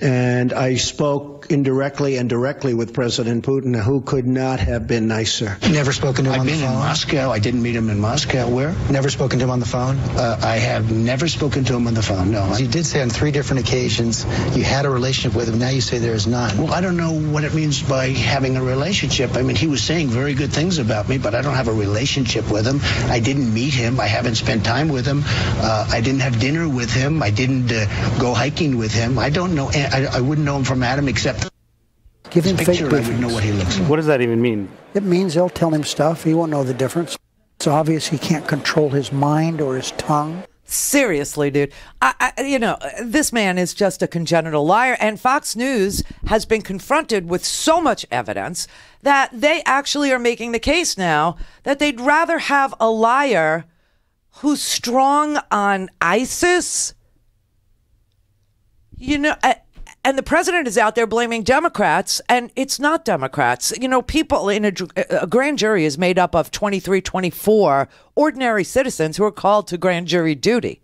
And I spoke indirectly and directly with President Putin, who could not have been nicer. Never spoken to him on the phone? I've been in Moscow. I didn't meet him in Moscow. Where? Never spoken to him on the phone? I have never spoken to him on the phone, no. You did say on 3 different occasions you had a relationship with him. Now you say there is none. Well, I don't know what it means by having a relationship. I mean, he was saying very good things about me, but I don't have a relationship with him. I didn't meet him. I haven't spent time with him. I didn't have dinner with him. I didn't go hiking with him. I don't know. I wouldn't know him from Adam, except give him fake I would know what he looks like. What does that even mean? It means they'll tell him stuff. He won't know the difference. It's obvious he can't control his mind or his tongue. Seriously, dude. This man is just a congenital liar. And Fox News has been confronted with so much evidence that they actually are making the case now that they'd rather have a liar who's strong on ISIS. And the president is out there blaming Democrats, and it's not Democrats. People in a grand jury is made up of 23, 24 ordinary citizens who are called to grand jury duty.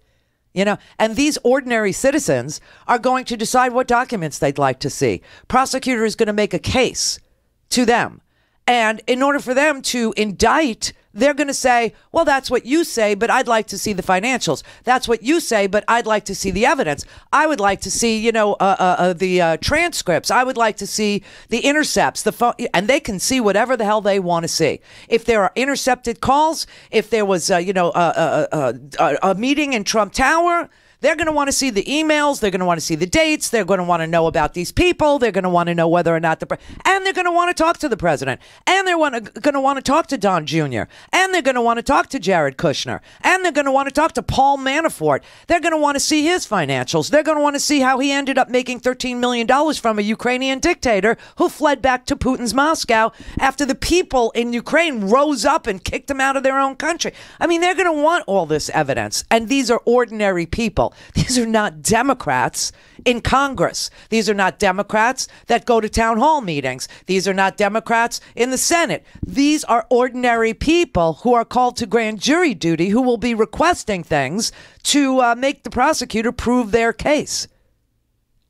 And these ordinary citizens are going to decide what documents they'd like to see. Prosecutor is going to make a case to them. And in order for them to indict, they're going to say, well, that's what you say, but I'd like to see the financials. That's what you say, but I'd like to see the evidence. I would like to see, the transcripts. I would like to see the intercepts, the phone, and they can see whatever the hell they want to see. If there are intercepted calls, if there was, a meeting in Trump Tower, they're going to want to see the emails. They're going to want to see the dates. They're going to want to know about these people. They're going to want to know whether or not and they're going to want to talk to the president. And they're going to want to talk to Don Jr. And they're going to want to talk to Jared Kushner. And they're going to want to talk to Paul Manafort. They're going to want to see his financials. They're going to want to see how he ended up making $13 million from a Ukrainian dictator who fled back to Putin's Moscow after the people in Ukraine rose up and kicked him out of their own country. I mean, they're going to want all this evidence. And these are ordinary people. These are not Democrats in Congress. These are not Democrats that go to town hall meetings. These are not Democrats in the Senate. These are ordinary people who are called to grand jury duty who will be requesting things to make the prosecutor prove their case.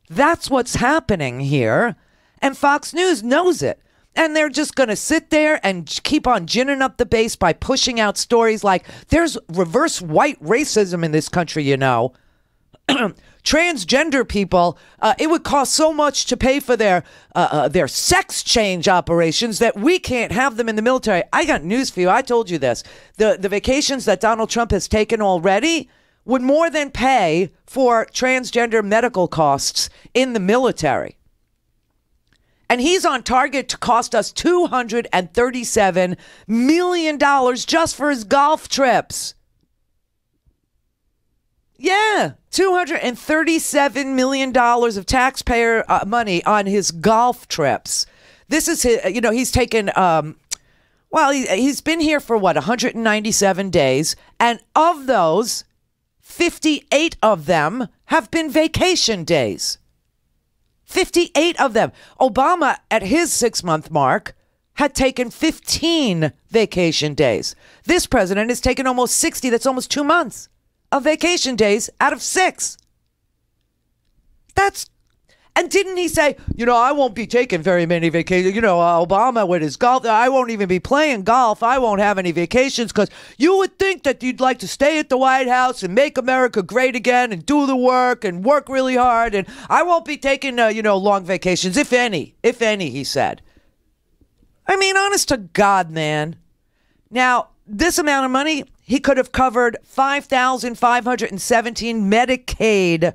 That's what's happening here. And Fox News knows it. And they're just going to sit there and keep on ginning up the base by pushing out stories like there's reverse white racism in this country, Transgender people, it would cost so much to pay for their sex change operations that we can't have them in the military. I got news for you. I told you this. The vacations that Donald Trump has taken already would more than pay for transgender medical costs in the military. And he's on target to cost us $237 million just for his golf trips. Yeah, $237 million of taxpayer money on his golf trips. This is his, he's taken, he's been here for 197 days. And of those, 58 of them have been vacation days. 58 of them. Obama, at his 6-month mark, had taken 15 vacation days. This president has taken almost 60. That's almost 2 months of vacation days out of 6. And didn't he say, I won't be taking very many vacations. Obama with his golf, I won't even be playing golf. I won't have any vacations because you would think that you'd like to stay at the White House and make America great again and do the work and work really hard. And I won't be taking, long vacations, if any, he said. I mean, honest to God, man. Now, this amount of money, he could have covered 5,517 Medicaid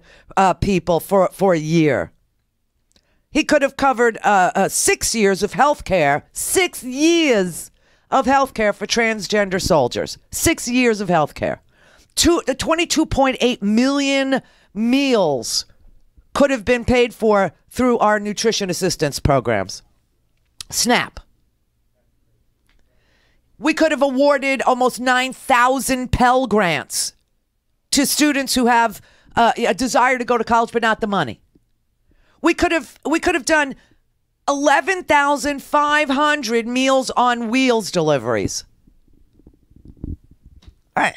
people for a year. He could have covered 6 years of health care. 6 years of health care for transgender soldiers. 6 years of health care. 22.8 million meals could have been paid for through our nutrition assistance programs. SNAP. We could have awarded almost 9,000 Pell Grants to students who have a desire to go to college but not the money. We could have done 11,500 Meals on Wheels deliveries. All right.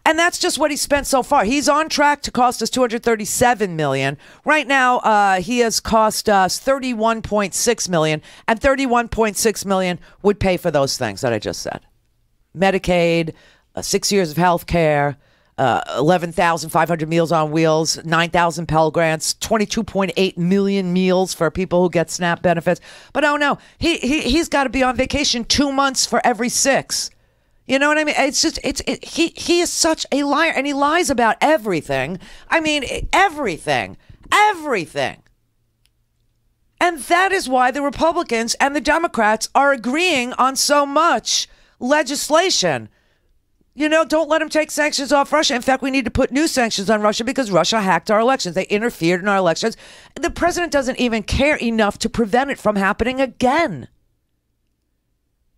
And that's just what he spent so far. He's on track to cost us $237 million. Right now, he has cost us $31.6 million, and $31.6 million would pay for those things that I just said. Medicaid, 6 years of health care, 11,500 Meals on Wheels, 9,000 Pell Grants, 22.8 million meals for people who get SNAP benefits. But oh no, he's got to be on vacation 2 months for every 6. You know what I mean? It's just, he is such a liar, and he lies about everything. I mean, everything. And that is why the Republicans and the Democrats are agreeing on so much legislation. Don't let him take sanctions off Russia. In fact, we need to put new sanctions on Russia because Russia hacked our elections. They interfered in our elections. The president doesn't even care enough to prevent it from happening again.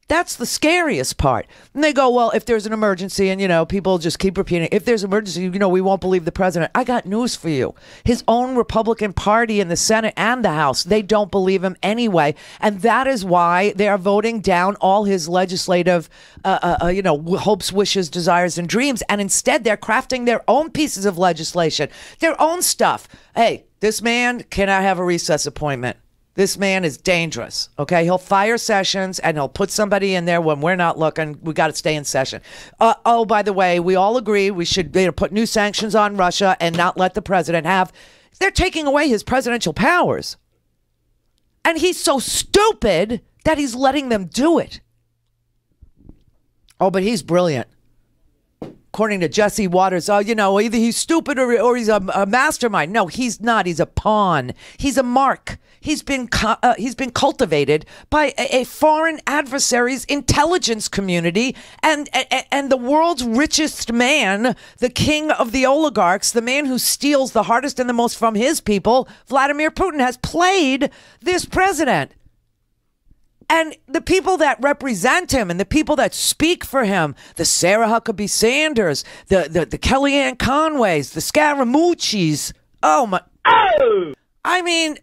That's the scariest part. And they go, well, if there's an emergency, and, people just keep repeating, if there's an emergency, we won't believe the president. I got news for you. His own Republican Party in the Senate and the House, they don't believe him anyway. And that is why they are voting down all his legislative, hopes, wishes, desires, and dreams. And instead, they're crafting their own pieces of legislation, their own stuff. Hey, this man cannot have a recess appointment. This man is dangerous, okay? He'll fire Sessions, and he'll put somebody in there when we're not looking. We got to stay in session. By the way, we all agree we should put new sanctions on Russia and not let the president have. They're taking away his presidential powers. And he's so stupid that he's letting them do it. Oh, but he's brilliant. According to Jesse Waters, either he's stupid or he's a mastermind. No, he's not. He's a pawn. He's a mark. He's been cultivated by a foreign adversary's intelligence community, and the world's richest man, the king of the oligarchs, the man who steals the hardest and the most from his people, Vladimir Putin, has played this president. And the people that represent him and the people that speak for him, the Sarah Huckabee Sanders, the Kellyanne Conways, the Scaramucci's, I mean,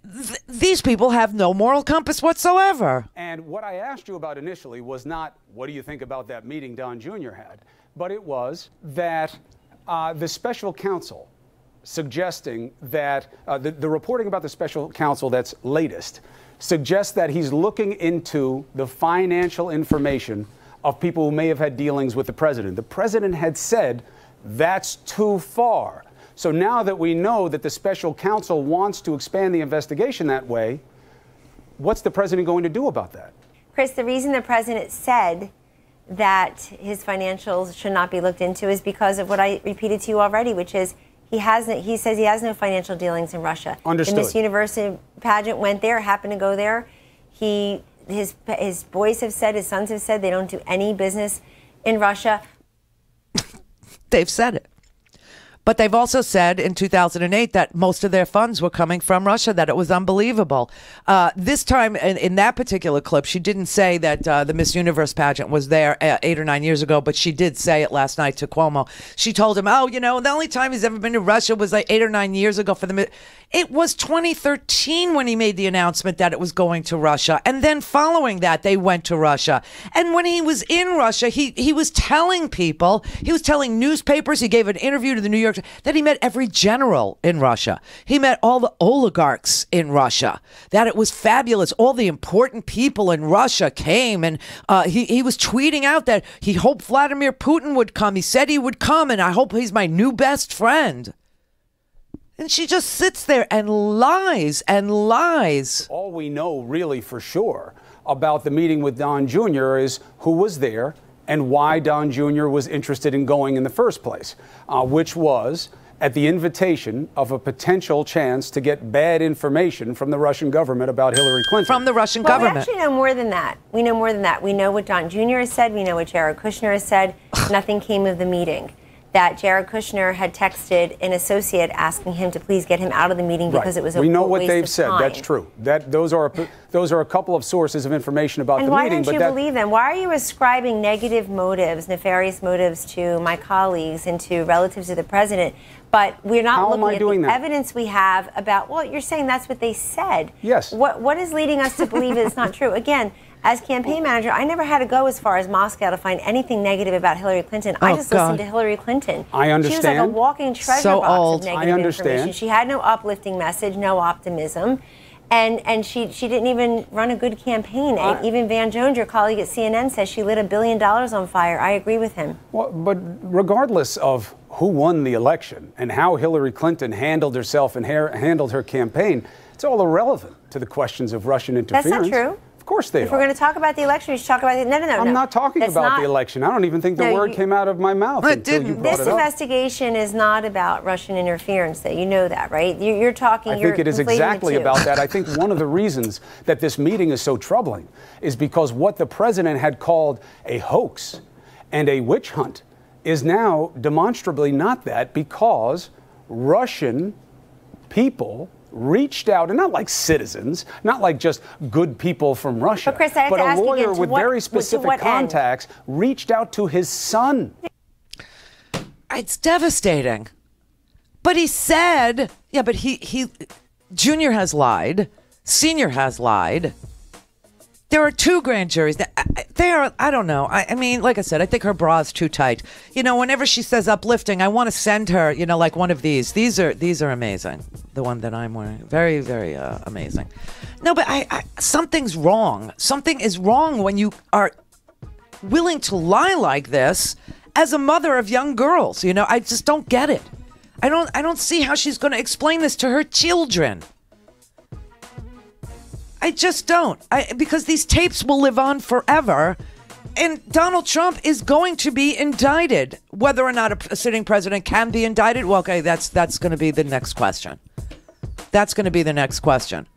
these people have no moral compass whatsoever. And what I asked you about initially was not, what do you think about that meeting Don Jr. had? But it was that the special counsel suggesting that the reporting about the special counsel that's latest suggests that he's looking into the financial information of people who may have had dealings with the president. The president had said that's too far. So now that we know that the special counsel wants to expand the investigation that way, what's the president going to do about that? Chris, the reason the president said that his financials should not be looked into is because of what I repeated to you already, which is he says he has no financial dealings in Russia. Understood. The Miss Universe pageant went there, happened to go there. His boys have said, his sons have said they don't do any business in Russia. They've said it. But they've also said in 2008 that most of their funds were coming from Russia, that it was unbelievable. This time, in that particular clip, she didn't say that the Miss Universe pageant was there 8 or 9 years ago, but she did say it last night to Cuomo. She told him, the only time he's ever been to Russia was like 8 or 9 years ago for the... It was 2013 when he made the announcement that it was going to Russia. And then following that, they went to Russia. And when he was in Russia, he was telling people, he was telling newspapers, he gave an interview to the New York Russia. That he met every general in Russia. He met all the oligarchs in Russia. That it was fabulous. All the important people in Russia came, and he was tweeting out that he hoped Vladimir Putin would come. He said he would come, and I hope he's my new best friend. And she just sits there and lies and lies. All we know really for sure about the meeting with Don Jr. is who was there and why Don Jr. was interested in going in the first place, which was at the invitation of a potential chance to get bad information from the Russian government about Hillary Clinton. From the Russian government. We actually know more than that. We know more than that. We know what Don Jr. has said. We know what Jared Kushner has said. Nothing came of the meeting. That Jared Kushner had texted an associate asking him to please get him out of the meeting because it was a waste of time. We know what they've said. That's true. Those are a couple of sources of information about the meeting. And why don't you believe them? Why are you ascribing negative motives, nefarious motives to my colleagues and to relatives of the president? But we're not looking at the evidence we have about, well, you're saying that's what they said. Yes. What is leading us to believe it's not true? Again, as campaign manager, I never had to go as far as Moscow to find anything negative about Hillary Clinton. I just listened to Hillary Clinton. I understand. She was like a walking treasure box of negative information. She had no uplifting message, no optimism. And she didn't even run a good campaign. And even Van Jones, your colleague at CNN, says she lit $1 billion on fire. I agree with him. Well, but regardless of who won the election and how Hillary Clinton handled herself and handled her campaign, it's all irrelevant to the questions of Russian interference. That's not true. Of course they are. If we're going to talk about the election, we should talk about it. No. I'm not talking about the election. I don't even think the word came out of my mouth until you brought it up. This investigation is not about Russian interference. You know that, right? You're talking. I think it is exactly about that. I think one of the reasons that this meeting is so troubling is because what the president had called a hoax and a witch hunt is now demonstrably not that, because Russian people reached out, and not like citizens, not like just good people from Russia, but, Chris, I have to a ask lawyer again, with very specific contacts reached out to his son. It's devastating. But he said, yeah, but he Junior has lied, Senior has lied. There are two grand juries. They are, I don't know. I mean, like I said, I think her bra is too tight. You know, whenever she says uplifting, I want to send her, you know, like one of these. These are amazing. The one that I'm wearing. Very, very amazing. No, but something's wrong. Something is wrong when you are willing to lie like this as a mother of young girls. You know, I just don't get it. I don't see how she's going to explain this to her children. I just don't. Because these tapes will live on forever, and Donald Trump is going to be indicted. Whether or not a sitting president can be indicted, well, okay, that's going to be the next question. That's going to be the next question.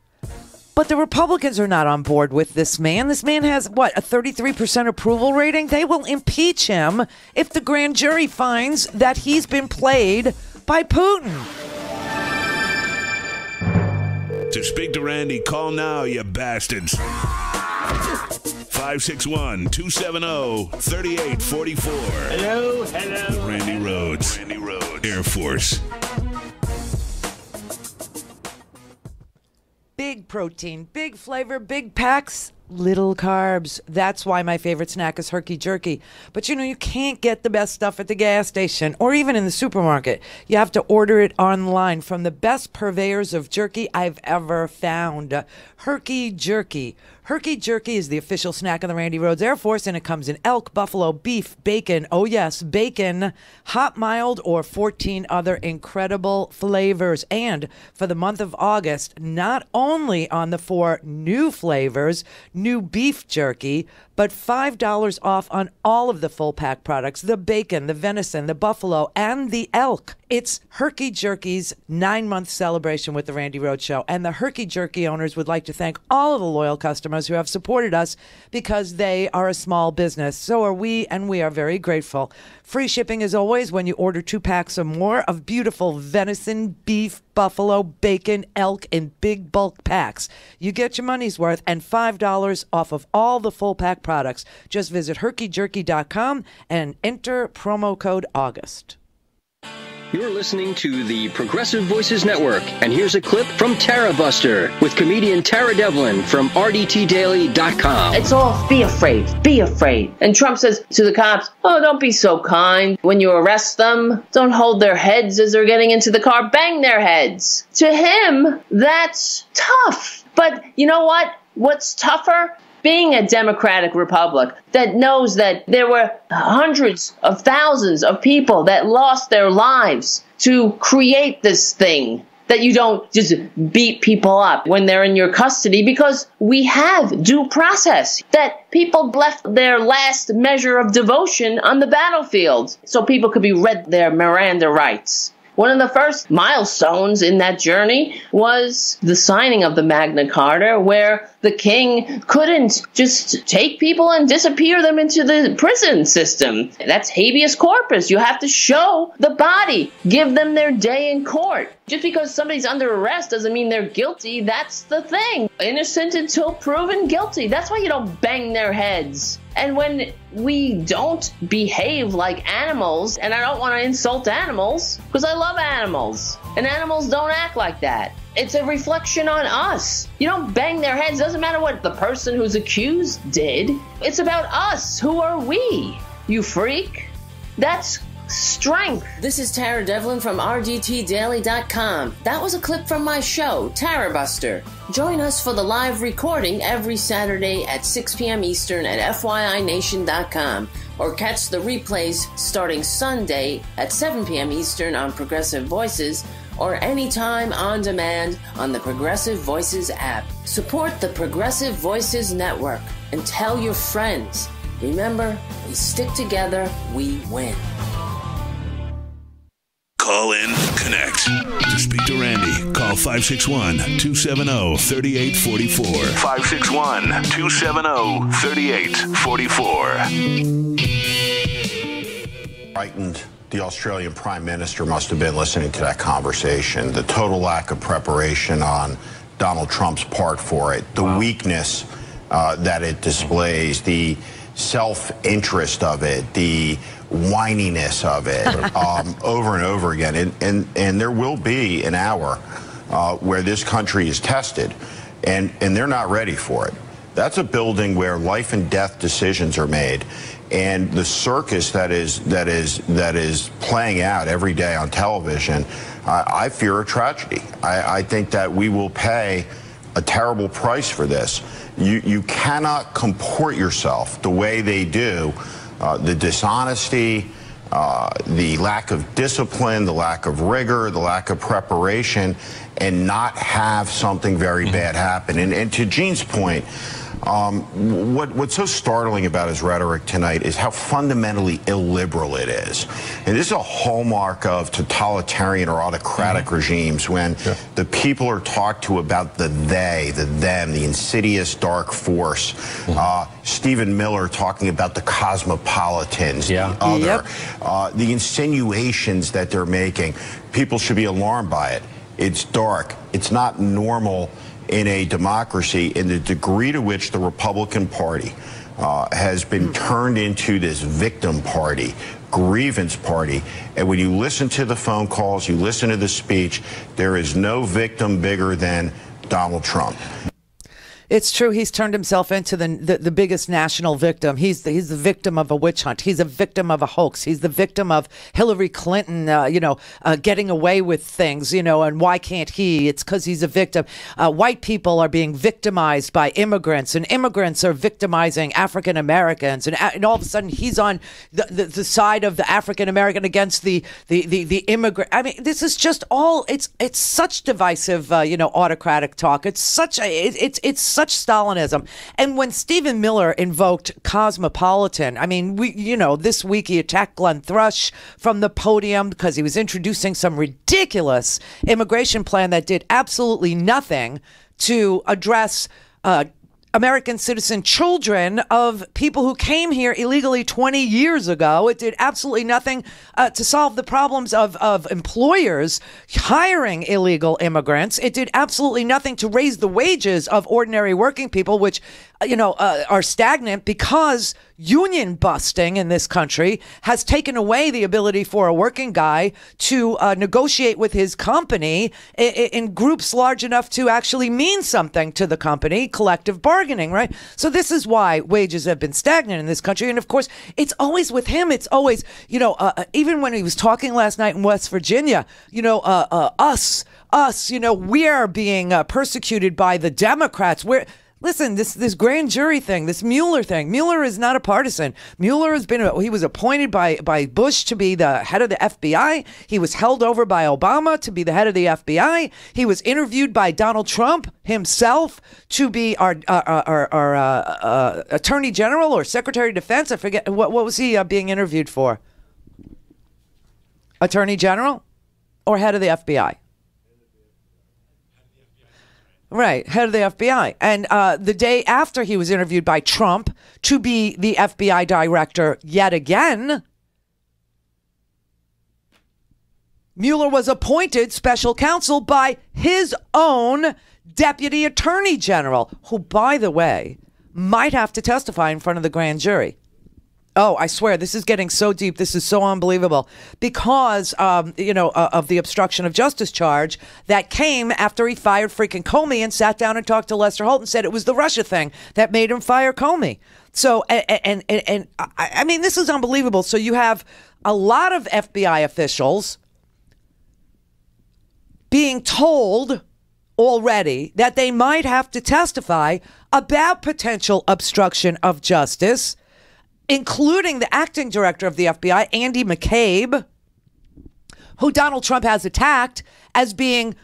But the Republicans are not on board with this man. This man has, what, a 33% approval rating? They will impeach him if the grand jury finds that he's been played by Putin. To speak to Randi, call now, you bastards. 561-270-3844. Hello. Randi Rhodes. Air Force. Big protein, big flavor, big packs, little carbs. That's why my favorite snack is Herky Jerky. But you know, you can't get the best stuff at the gas station or even in the supermarket. You have to order it online from the best purveyors of jerky I've ever found. Herky Jerky. Herky Jerky is the official snack of the Randi Rhodes Air Force, and it comes in elk, buffalo, beef, bacon, oh yes, bacon, hot, mild, or 14 other incredible flavors. And for the month of August, not only on the 4 new flavors, new beef jerky, but $5 off on all of the full pack products, the bacon, the venison, the buffalo, and the elk. It's Herky Jerky's 9-month celebration with the Randi Rhodes Show, and the Herky Jerky owners would like to thank all of the loyal customers who have supported us because they are a small business. So are we, and we are very grateful. Free shipping as always when you order 2 packs or more of beautiful venison, beef, buffalo, bacon, elk in big bulk packs. You get your money's worth and $5 off of all the full pack products. Just visit herkyjerky.com and enter promo code August. You're listening to the Progressive Voices Network, and here's a clip from Tara Buster with comedian Tara Devlin from RDTDaily.com. It's all be afraid, be afraid. And Trump says to the cops, oh, don't be so kind. When you arrest them, don't hold their heads as they're getting into the car, bang their heads. To him, that's tough. But you know what? What's tougher? Being a democratic republic that knows that there were hundreds of thousands of people that lost their lives to create this thing, that you don't just beat people up when they're in your custody, because we have due process, that people left their last measure of devotion on the battlefield so people could be read their Miranda rights. One of the first milestones in that journey was the signing of the Magna Carta, where the king couldn't just take people and disappear them into the prison system. That's habeas corpus. You have to show the body, give them their day in court. Just because somebody's under arrest doesn't mean they're guilty. That's the thing. Innocent until proven guilty. That's why you don't bang their heads. And when we don't behave like animals, and I don't want to insult animals, because I love animals, and animals don't act like that. It's a reflection on us. You don't bang their heads. It doesn't matter what the person who's accused did. It's about us. Who are we? You freak. That's strength. This is Tara Devlin from RDTDaily.com. That was a clip from my show, Tara Buster. Join us for the live recording every Saturday at 6 p.m. Eastern at FYINation.com, or catch the replays starting Sunday at 7 p.m. Eastern on Progressive Voices, or anytime on demand on the Progressive Voices app. Support the Progressive Voices Network and tell your friends. Remember, we stick together, we win. Call in, connect. To speak to Randi, call 561-270-3844. 561-270-3844. Frightened. The Australian Prime Minister must have been listening to that conversation. The total lack of preparation on Donald Trump's part for it, the weakness that it displays, the self-interest of it, the whininess of it, over and over again. And there will be an hour where this country is tested, and they're not ready for it. That's a building where life and death decisions are made, and the circus that is playing out every day on television, I fear a tragedy. I think that we will pay a terrible price for this. You cannot comport yourself the way they do. The dishonesty, the lack of discipline, the lack of rigor, the lack of preparation, and not have something very bad happen. And to Gene's point, what's so startling about his rhetoric tonight is how fundamentally illiberal it is. And this is a hallmark of totalitarian or autocratic regimes, when the people are talked to about the they, the them, the insidious dark force. Stephen Miller talking about the cosmopolitans, the other, the insinuations that they're making. People should be alarmed by it. It's dark. It's not normal in a democracy, in the degree to which the Republican Party has been turned into this victim party, grievance party. And when you listen to the phone calls, you listen to the speech, there is no victim bigger than Donald Trump. It's true. He's turned himself into the biggest national victim. He's the victim of a witch hunt. He's a victim of a hoax. He's the victim of Hillary Clinton, getting away with things, and why can't he? It's because he's a victim. White people are being victimized by immigrants, and immigrants are victimizing African Americans. And all of a sudden he's on the side of the African American against the immigrant. I mean, this is just all, it's such divisive, autocratic talk. It's such Stalinism. And when Stephen Miller invoked cosmopolitan, I mean, this week he attacked Glenn Thrush from the podium because he was introducing some ridiculous immigration plan that did absolutely nothing to address American citizen children of people who came here illegally 20 years ago. It did absolutely nothing to solve the problems of employers hiring illegal immigrants. It did absolutely nothing to raise the wages of ordinary working people, which, are stagnant because union busting in this country has taken away the ability for a working guy to negotiate with his company in groups large enough to actually mean something to the company, collective bargaining, right? So this is why wages have been stagnant in this country. And of course, it's always with him. It's always, even when he was talking last night in West Virginia, us, we're being persecuted by the Democrats. Listen, this grand jury thing, this Mueller thing. Mueller is not a partisan. Mueller he was appointed by Bush to be the head of the FBI. He was held over by Obama to be the head of the FBI. He was interviewed by Donald Trump himself to be our Attorney General or Secretary of Defense. I forget what was he being interviewed for? Attorney General or head of the FBI? Right, head of the FBI. And the day after he was interviewed by Trump to be the FBI director yet again, Mueller was appointed special counsel by his own deputy attorney general, who, by the way, might have to testify in front of the grand jury. Oh, I swear, this is getting so deep. This is so unbelievable because, of the obstruction of justice charge that came after he fired freaking Comey and sat down and talked to Lester Holt and said it was the Russia thing that made him fire Comey. So, and I mean, this is unbelievable. So you have a lot of FBI officials being told already that they might have to testify about potential obstruction of justice, including the acting director of the FBI, Andy McCabe, who Donald Trump has attacked as being,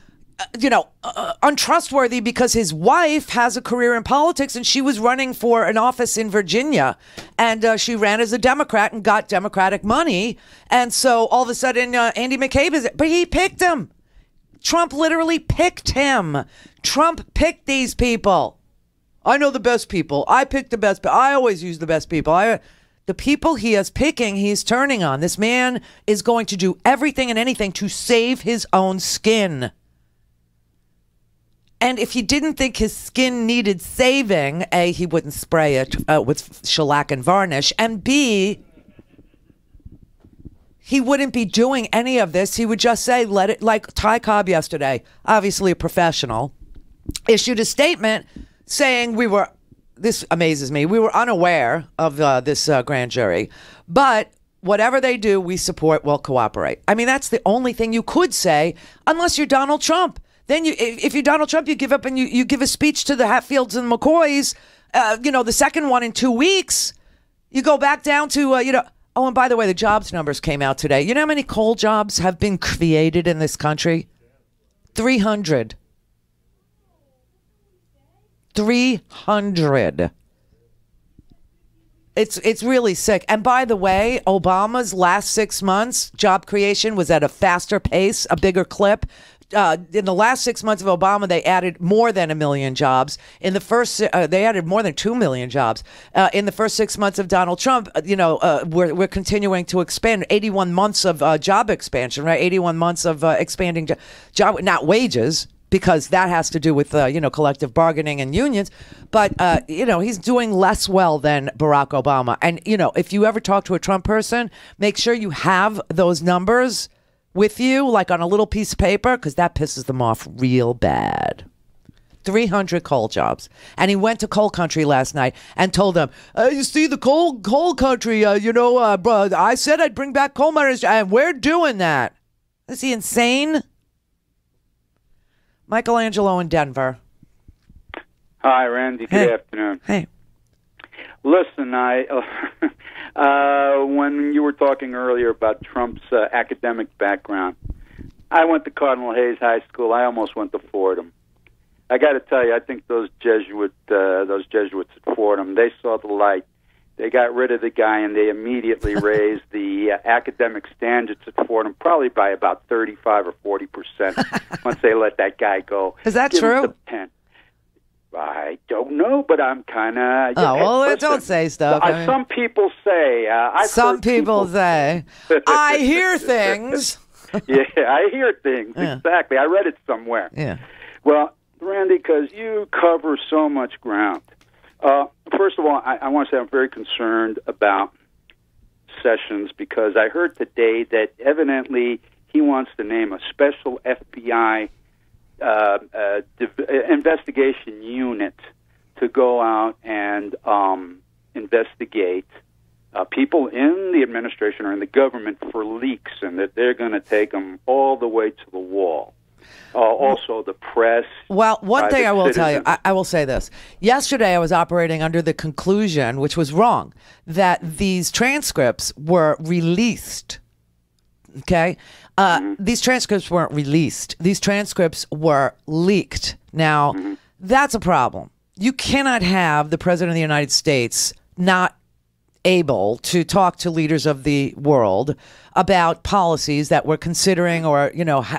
untrustworthy because his wife has a career in politics and she was running for an office in Virginia. And she ran as a Democrat and got Democratic money. And so all of a sudden, Andy McCabe but he picked him. Trump literally picked him. Trump picked these people. I know the best people. I pick the best. I always use the best people. The people he is picking, he's turning on. This man is going to do everything and anything to save his own skin. And if he didn't think his skin needed saving, A, he wouldn't spray it with shellac and varnish. And B, he wouldn't be doing any of this. He would just say, let it, like Ty Cobb yesterday, obviously a professional, issued a statement saying this amazes me, we were unaware of this grand jury, but whatever they do, we support, we'll cooperate. I mean, that's the only thing you could say, unless you're Donald Trump. Then if you're Donald Trump, you give up and you give a speech to the Hatfields and McCoys, the second one in 2 weeks. You go back down to, oh, and by the way, the jobs numbers came out today. You know how many coal jobs have been created in this country? 300. 300. It's really sick. And by the way, Obama's last 6 months, job creation was at a faster pace, a bigger clip. In the last 6 months of Obama, they added more than 1 million jobs. In the first, they added more than 2 million jobs. In the first 6 months of Donald Trump, we're continuing to expand. 81 months of job expansion, right? 81 months of expanding job, not wages, because that has to do with, collective bargaining and unions. But, he's doing less well than Barack Obama. And, if you ever talk to a Trump person, make sure you have those numbers with you, like on a little piece of paper, because that pisses them off real bad. 300 coal jobs. And he went to coal country last night and told them, you see the coal country, I said I'd bring back coal miners, and we're doing that. Is he insane? Michelangelo in Denver. Hi, Randy. Good afternoon. Hey. Listen, when you were talking earlier about Trump's academic background, I went to Cardinal Hayes High School. I almost went to Fordham. I got to tell you, I think those Jesuits at Fordham, they saw the light. They got rid of the guy, and they immediately raised the academic standards at Fordham probably by about 35 or 40% once they let that guy go. Is that true? I don't know, but I'm kind of... don't say stuff. Some people say... some people say. I hear things. Yeah, I hear things. Yeah. Exactly. I read it somewhere. Yeah. Well, Randy, because you cover so much ground, First of all, I want to say I'm very concerned about Sessions because I heard today that evidently he wants to name a special FBI investigation unit to go out and investigate people in the administration or in the government for leaks, and that they're going to take them all the way to the wall. Also, the press. Well, one thing I will tell you, I will say this. Yesterday, I was operating under the conclusion, which was wrong, that these transcripts were released. Okay? These transcripts weren't released. These transcripts were leaked. Now, that's a problem. You cannot have the President of the United States not able to talk to leaders of the world about policies that we're considering or,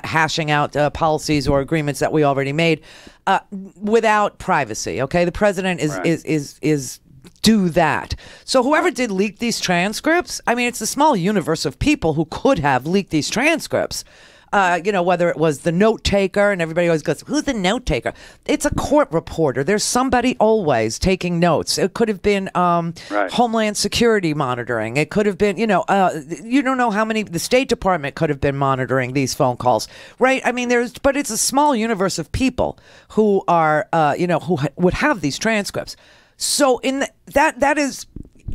hashing out policies or agreements that we already made without privacy. Okay. The president is do that. So whoever did leak these transcripts, I mean, it's a small universe of people who could have leaked these transcripts. Whether it was the note taker, and everybody always goes, who's the note taker? It's a court reporter. There's somebody always taking notes. It could have been Homeland Security monitoring. It could have been, you don't know how many, the State Department could have been monitoring these phone calls, right? I mean, but it's a small universe of people who are, who would have these transcripts. So that is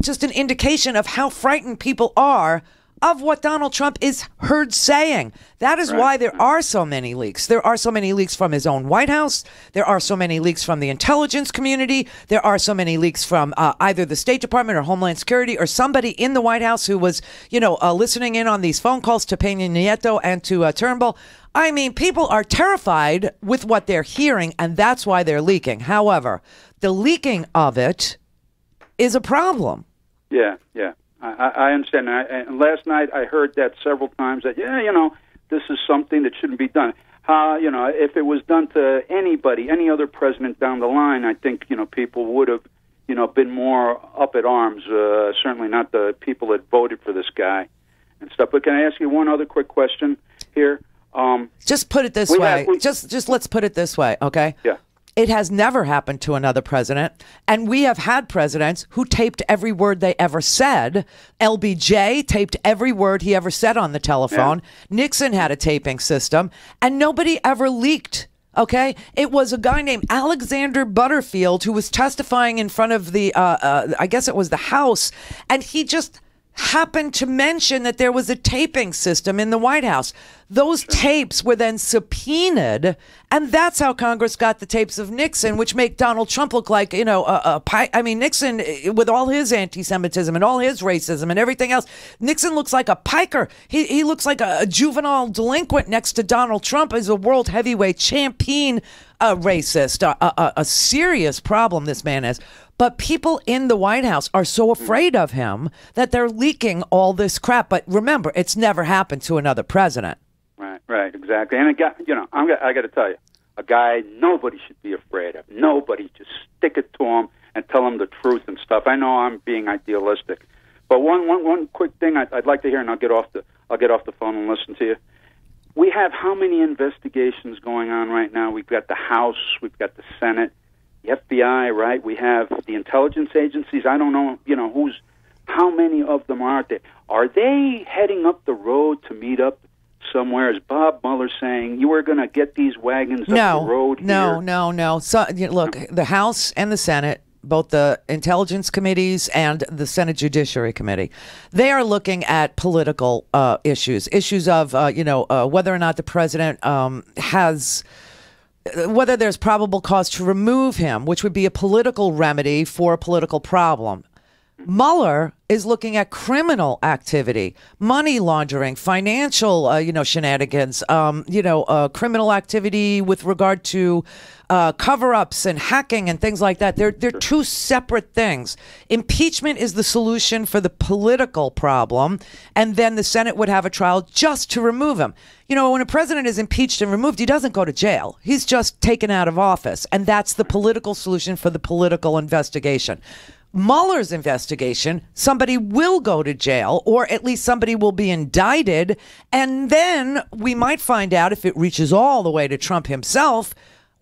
just an indication of how frightened people are of what Donald Trump is heard saying. That is why there are so many leaks. There are so many leaks from his own White House. There are so many leaks from the intelligence community. There are so many leaks from either the State Department or Homeland Security or somebody in the White House who was, listening in on these phone calls to Peña Nieto and to Turnbull. I mean, people are terrified with what they're hearing, and that's why they're leaking. However, the leaking of it is a problem. Yeah. I understand. And last night I heard that several times that, this is something that shouldn't be done. If it was done to anybody, any other president down the line, I think, people would have, been more up at arms. Certainly not the people that voted for this guy and stuff. But can I ask you one other quick question here? Just put it this way. Just let's put it this way, okay? Yeah. It has never happened to another president. And we have had presidents who taped every word they ever said. LBJ taped every word he ever said on the telephone. Yeah. Nixon had a taping system, and nobody ever leaked. Okay, it was a guy named Alexander Butterfield who was testifying in front of the, I guess it was the House, and he just happened to mention that there was a taping system in the White House. Those tapes were then subpoenaed, and that's how Congress got the tapes of Nixon, which make Donald Trump look like, Nixon, with all his anti-Semitism and all his racism and everything else, Nixon looks like a piker. He looks like a juvenile delinquent next to Donald Trump as a world heavyweight champion, racist, a serious problem this man has. But people in the White House are so afraid of him that they're leaking all this crap. But remember, it's never happened to another president. Right, exactly. And I got to tell you, a guy nobody should be afraid of. Nobody, just stick it to him and tell him the truth and stuff. I know I'm being idealistic, but one quick thing I'd like to hear, and I'll get off the phone and listen to you. We have how many investigations going on right now? We've got the House, we've got the Senate. The FBI, right? We have the intelligence agencies. I don't know, how many of them are there? Are they heading up the road to meet up somewhere? Is Bob Mueller saying you are going to get these wagons up the road here? No. So, look, the House and the Senate, both the intelligence committees and the Senate Judiciary Committee, they are looking at political issues of, whether or not the president has... whether there's probable cause to remove him, which would be a political remedy for a political problem. Mueller is looking at criminal activity, money laundering, financial, shenanigans, criminal activity with regard to cover-ups and hacking and things like that. They're two separate things. Impeachment is the solution for the political problem, and then the Senate would have a trial just to remove him. When a president is impeached and removed, he doesn't go to jail. He's just taken out of office, and that's the political solution for the political investigation. Mueller's investigation, somebody will go to jail, or at least somebody will be indicted, and then we might find out, if it reaches all the way to Trump himself,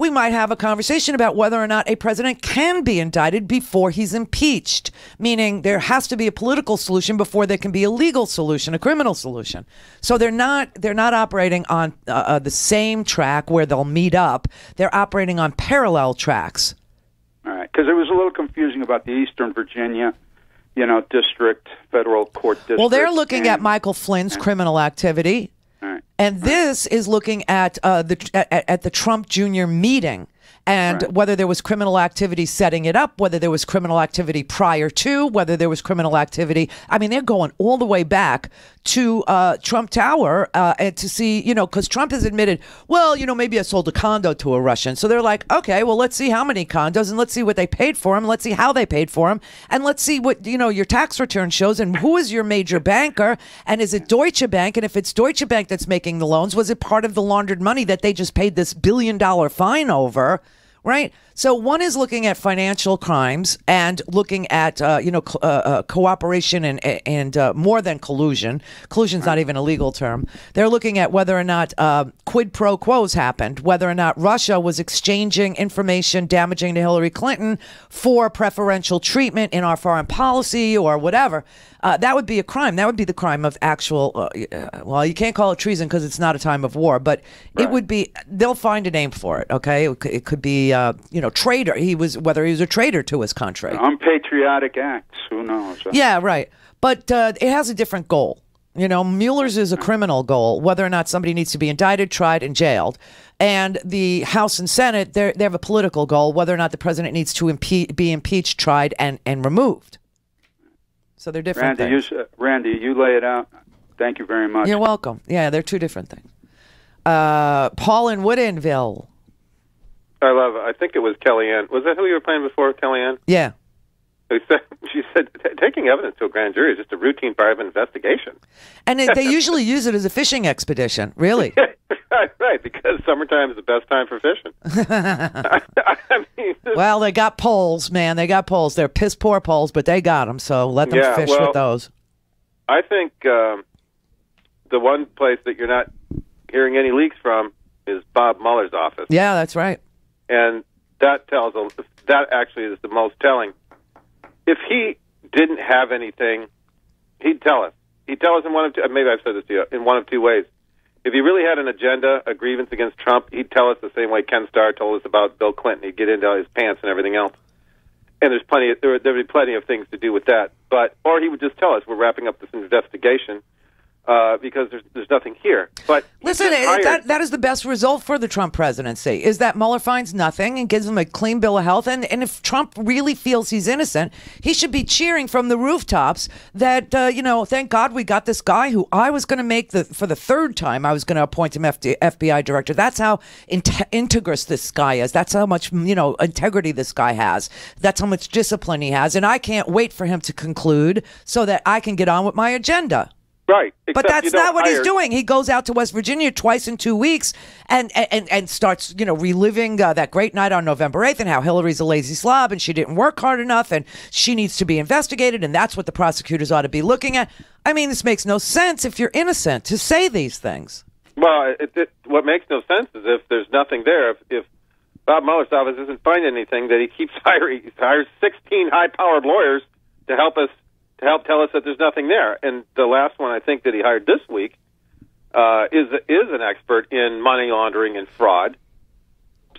we might have a conversation about whether or not a president can be indicted before he's impeached, meaning there has to be a political solution before there can be a legal solution, a criminal solution. So they're not operating on the same track where they'll meet up. They're operating on parallel tracks. All right, because it was a little confusing about the Eastern Virginia, district, federal court district. Well, they're looking at Michael Flynn's criminal activity. Right. And this is looking at the Trump Jr. meeting and whether there was criminal activity setting it up, whether there was criminal activity prior to, whether there was criminal activity. I mean, they're going all the way back to Trump Tower and to see, because Trump has admitted, well, maybe I sold a condo to a Russian. So they're like, okay, well, let's see how many condos and let's see what they paid for them. Let's see how they paid for them. And let's see what, your tax return shows and who is your major banker. And is it Deutsche Bank? And if it's Deutsche Bank that's making the loans, was it part of the laundered money that they just paid this $1 billion fine over? Right. So one is looking at financial crimes and looking at, cooperation and more than collusion. Collusion's not even a legal term. They're looking at whether or not quid pro quos happened, whether or not Russia was exchanging information damaging to Hillary Clinton for preferential treatment in our foreign policy or whatever. That would be a crime. That would be the crime of actual, well, you can't call it treason because it's not a time of war, but it would be, they'll find a name for it, okay? It could be, traitor. Whether he was a traitor to his country. Unpatriotic acts, who knows? Yeah, right. But it has a different goal. Mueller's is a criminal goal, whether or not somebody needs to be indicted, tried, and jailed. And the House and Senate, they have a political goal, whether or not the president needs to be impeached, tried, and removed. So they're different things. Randy, you lay it out. Thank you very much. You're welcome. Yeah, they're two different things. Paul in Woodinville. I love it. I think it was Kellyanne. Was that who you were playing before, Kellyanne? Yeah. She said, taking evidence to a grand jury is just a routine part of an investigation. And they usually use it as a fishing expedition, really. Right, because summertime is the best time for fishing. Well, they got poles, man. They got poles. They're piss poor poles, but they got them, so let them fish with those. I think the one place that you're not hearing any leaks from is Bob Mueller's office. Yeah, that's right. And that actually is the most telling. If he didn't have anything, he'd tell us. He'd tell us in one of two, maybe I've said this to you, in one of two ways. If he really had an agenda, a grievance against Trump, he'd tell us the same way Ken Starr told us about Bill Clinton. He'd get into his pants and everything else. And there'd be plenty of things to do with that. Or he would just tell us, we're wrapping up this investigation. Because there's nothing here. But listen, that is the best result for the Trump presidency, is that Mueller finds nothing and gives him a clean bill of health. And if Trump really feels he's innocent, he should be cheering from the rooftops that, thank God we got this guy who I was going to make for the third time, I was going to appoint him FBI director. That's how integrous this guy is. That's how much, integrity this guy has. That's how much discipline he has. And I can't wait for him to conclude so that I can get on with my agenda. Right. But that's not what he's doing. He goes out to West Virginia twice in 2 weeks and starts, reliving that great night on November 8th and how Hillary's a lazy slob and she didn't work hard enough and she needs to be investigated and that's what the prosecutors ought to be looking at. I mean, this makes no sense if you're innocent to say these things. Well, what makes no sense is if there's nothing there, if Bob Mueller's office isn't finding anything, that he keeps hiring. He hires 16 high-powered lawyers to help tell us that there's nothing there. And the last one I think that he hired this week is an expert in money laundering and fraud.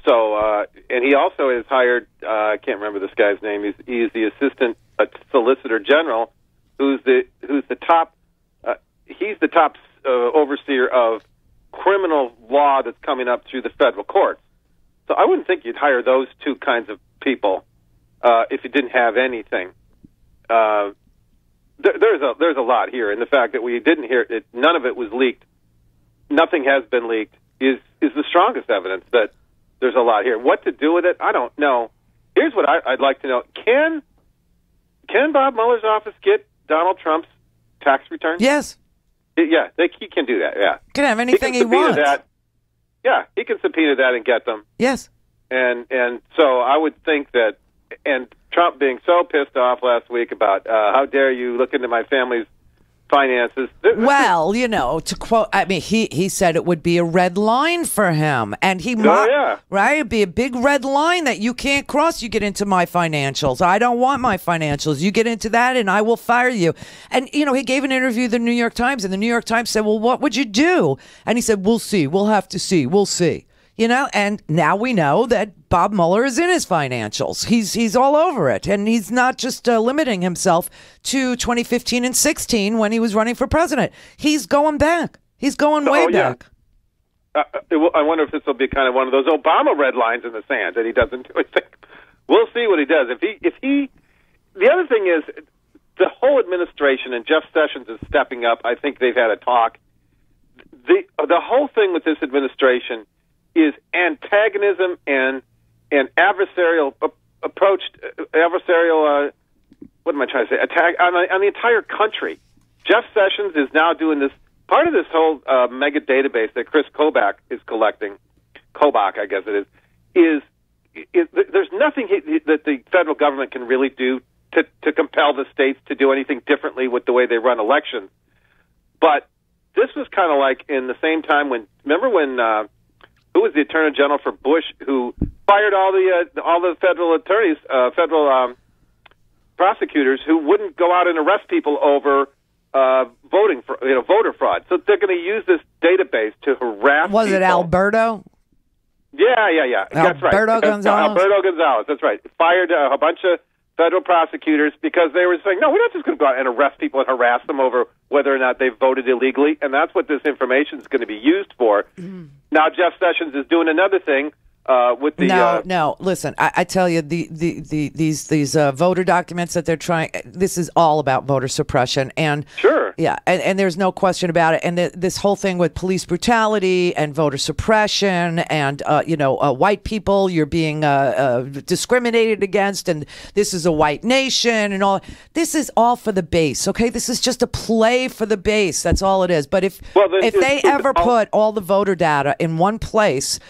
So, and he also has hired, I can't remember this guy's name. He's the assistant solicitor general, who's the top. He's the top overseer of criminal law that's coming up through the federal courts. So I wouldn't think you'd hire those two kinds of people if you didn't have anything. There's a lot here, and the fact that we didn't hear it, none of it was leaked, nothing has been leaked, is the strongest evidence that there's a lot here. What to do with it, I don't know. Here's what I'd like to know: Can Bob Mueller's office get Donald Trump's tax returns? Yes. Yeah, he can do that. Yeah, can have anything he wants. Yeah, he can subpoena that and get them. Yes. And so I would think that, and Trump being so pissed off last week about how dare you look into my family's finances. Well, to quote, I mean, he said it would be a red line for him, and right, it'd be a big red line that you can't cross. You get into my financials. I don't want my financials. You get into that, and I will fire you. And he gave an interview to the New York Times, and the New York Times said, "Well, what would you do?" And he said, "We'll see. We'll have to see. We'll see." And now we know that Bob Mueller is in his financials. He's all over it. And he's not just limiting himself to 2015 and 16 when he was running for president. He's going back. He's going way back. I wonder if this will be kind of one of those Obama red lines in the sand that he doesn't do anything. We'll see what he does. If he, the other thing is the whole administration, and Jeff Sessions is stepping up. I think they've had a talk. The whole thing with this administration is antagonism and adversarial approach, what am I trying to say? Attack on the entire country. Jeff Sessions is now doing this. Part of this whole mega database that Chris Kobach is collecting, Kobach, I guess it is there's nothing that the federal government can really do to compel the states to do anything differently with the way they run elections. But this was kind of like in the same time remember when who was the Attorney General for Bush, who fired all the federal attorneys, federal prosecutors who wouldn't go out and arrest people over voting for voter fraud. So they're going to use this database to harass. Was people. It Alberto? Yeah. That's right. Alberto Gonzalez. That's right. Fired a bunch of federal prosecutors because they were saying, no, we're not just going to go out and arrest people and harass them over whether or not they voted illegally, and that's what this information is going to be used for. Now Jeff Sessions is doing another thing with the... No, listen, I tell you, these voter documents that they're trying, this is all about voter suppression. And sure. Yeah, and there's no question about it. And this whole thing with police brutality and voter suppression and, white people, you're being discriminated against, and this is a white nation and all. This is all for the base, okay? This is just a play for the base. That's all it is. But if they ever put all the voter data in one place,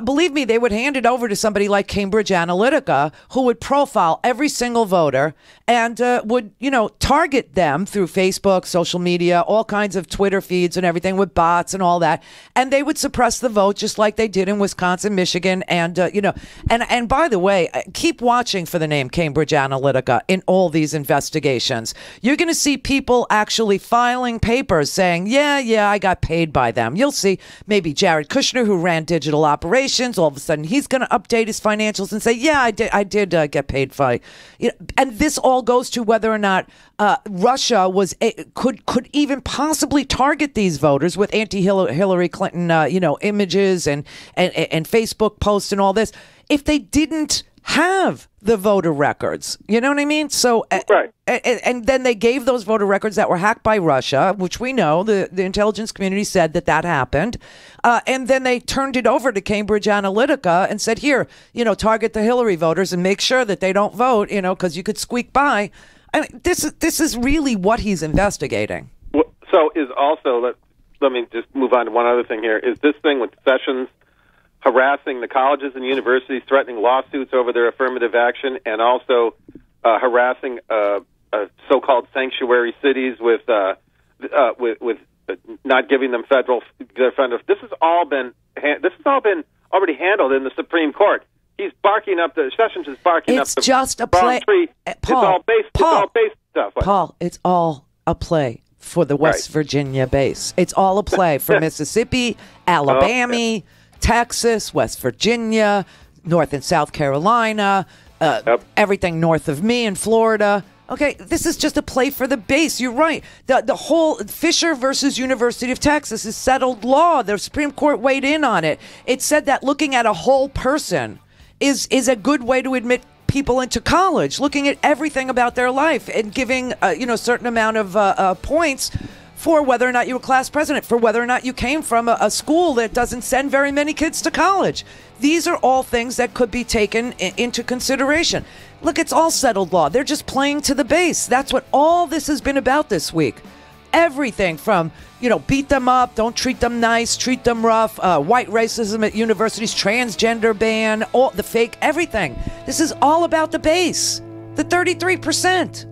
believe me, they would hand it over to somebody like Cambridge Analytica, who would profile every single voter and would, target them through Facebook, social media, all kinds of Twitter feeds and everything with bots and all that. And they would suppress the vote just like they did in Wisconsin, Michigan. And, and by the way, keep watching for the name Cambridge Analytica in all these investigations. You're going to see people actually filing papers saying, yeah, I got paid by them. You'll see maybe Jared Kushner, who ran digital operations. All of a sudden, he's going to update his financials and say, "Yeah, I did get paid by." And this all goes to whether or not Russia could even possibly target these voters with anti-Hillary Clinton, images and Facebook posts and all this if they didn't have the voter records. You know what I mean? So, right. And then they gave those voter records that were hacked by Russia, which we know the intelligence community said that happened. And then they turned it over to Cambridge Analytica and said, here, target the Hillary voters and make sure that they don't vote, because you could squeak by. I mean, this is really what he's investigating. So is also, let me just move on to one other thing here. Is this thing with Sessions harassing the colleges and universities, threatening lawsuits over their affirmative action, and also harassing so-called sanctuary cities with not giving them federal. This has all been already handled in the Supreme Court. He's barking up the Sessions is barking up the It's just a play, tree. Paul. It's all based stuff. Paul, it's all a play for the West Virginia base. It's all a play for Mississippi, Alabama. Texas, West Virginia, North and South Carolina, everything north of me in Florida. Okay, this is just a play for the base. You're right. The whole Fisher versus University of Texas is settled law. The Supreme Court weighed in on it. It said that looking at a whole person is a good way to admit people into college, looking at everything about their life and giving a certain amount of points for whether or not you were class president, for whether or not you came from a school that doesn't send very many kids to college. These are all things that could be taken into consideration. Look, it's all settled law. They're just playing to the base. That's what all this has been about this week. Everything from, beat them up, don't treat them nice, treat them rough, white racism at universities, transgender ban, all the fake, everything. This is all about the base, the 33%.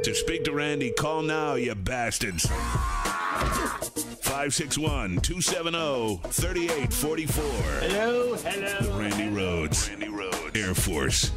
To speak to Randi, call now, you bastards. 561-270-3844. Hello. The Randi Rhodes Air Force.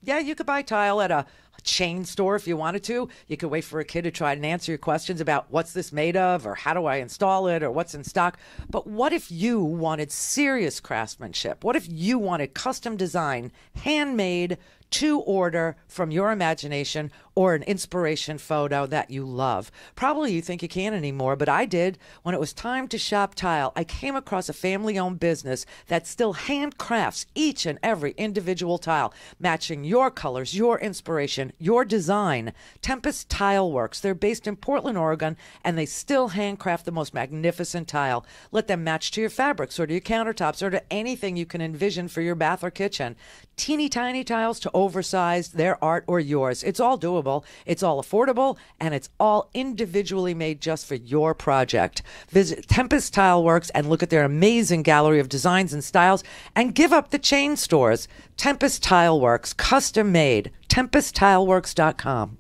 Yeah, you could buy tile at a chain store if you wanted to. You could wait for a kid to try and answer your questions about what's this made of, or how do I install it, or what's in stock. But what if you wanted serious craftsmanship? What if you wanted custom design, handmade, to order from your imagination, or an inspiration photo that you love? Probably you think you can't anymore, but I did. When it was time to shop tile, I came across a family-owned business that still handcrafts each and every individual tile, matching your colors, your inspiration, your design. Tempest Tile Works. They're based in Portland, Oregon, and they still handcraft the most magnificent tile. Let them match to your fabrics or to your countertops or to anything you can envision for your bath or kitchen. Teeny tiny tiles to oversized, their art or yours. It's all doable, it's all affordable, and it's all individually made just for your project. Visit Tempest Tile Works and look at their amazing gallery of designs and styles, and give up the chain stores. Tempest Tile Works, custom made. TempestTileWorks.com.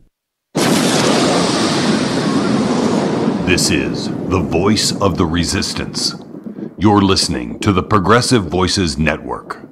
This is the voice of the resistance. You're listening to the Progressive Voices Network.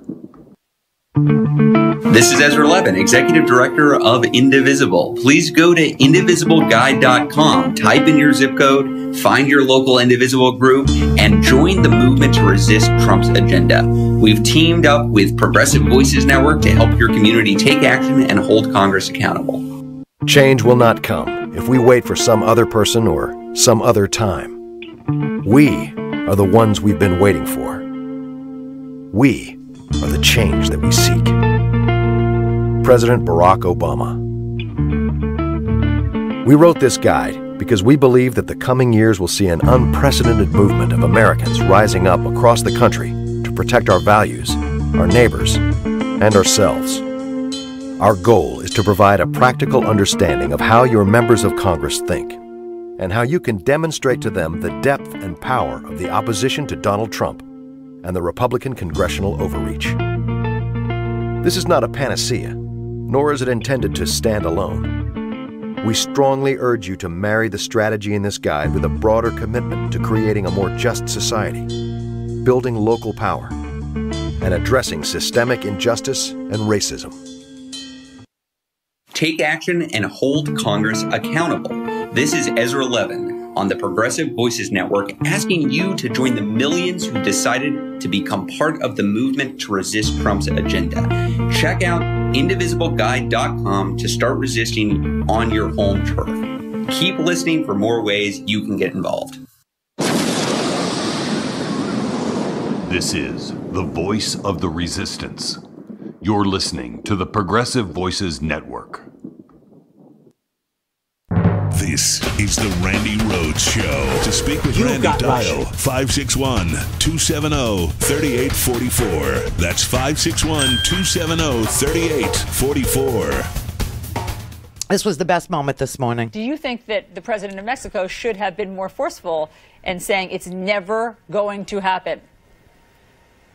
This is Ezra Levin, Executive Director of Indivisible. Please go to indivisibleguide.com, type in your zip code, find your local Indivisible group, and join the movement to resist Trump's agenda. We've teamed up with Progressive Voices Network to help your community take action and hold Congress accountable. Change will not come if we wait for some other person or some other time. We are the ones we've been waiting for. We are the change that we seek. President Barack Obama. We wrote this guide because we believe that the coming years will see an unprecedented movement of Americans rising up across the country to protect our values, our neighbors, and ourselves. Our goal is to provide a practical understanding of how your members of Congress think and how you can demonstrate to them the depth and power of the opposition to Donald Trump and the Republican congressional overreach. This is not a panacea, nor is it intended to stand alone. We strongly urge you to marry the strategy in this guide with a broader commitment to creating a more just society, building local power, and addressing systemic injustice and racism. Take action and hold Congress accountable. This is Ezra Levin on the Progressive Voices Network, asking you to join the millions who decided to become part of the movement to resist Trump's agenda. Check out indivisibleguide.com to start resisting on your home turf. Keep listening for more ways you can get involved. This is the voice of the resistance. You're listening to the Progressive Voices Network. This is the Randi Rhodes Show. To speak with Randy, dial 561-270-3844. That's 561-270-3844. This was the best moment this morning. Do you think that the president of Mexico should have been more forceful in saying it's never going to happen?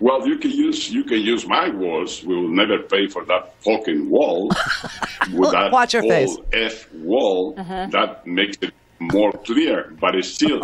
Well, you can use my words. We will never pay for that fucking wall. With that Watch your face. F wall, that makes it more clear. But it's still,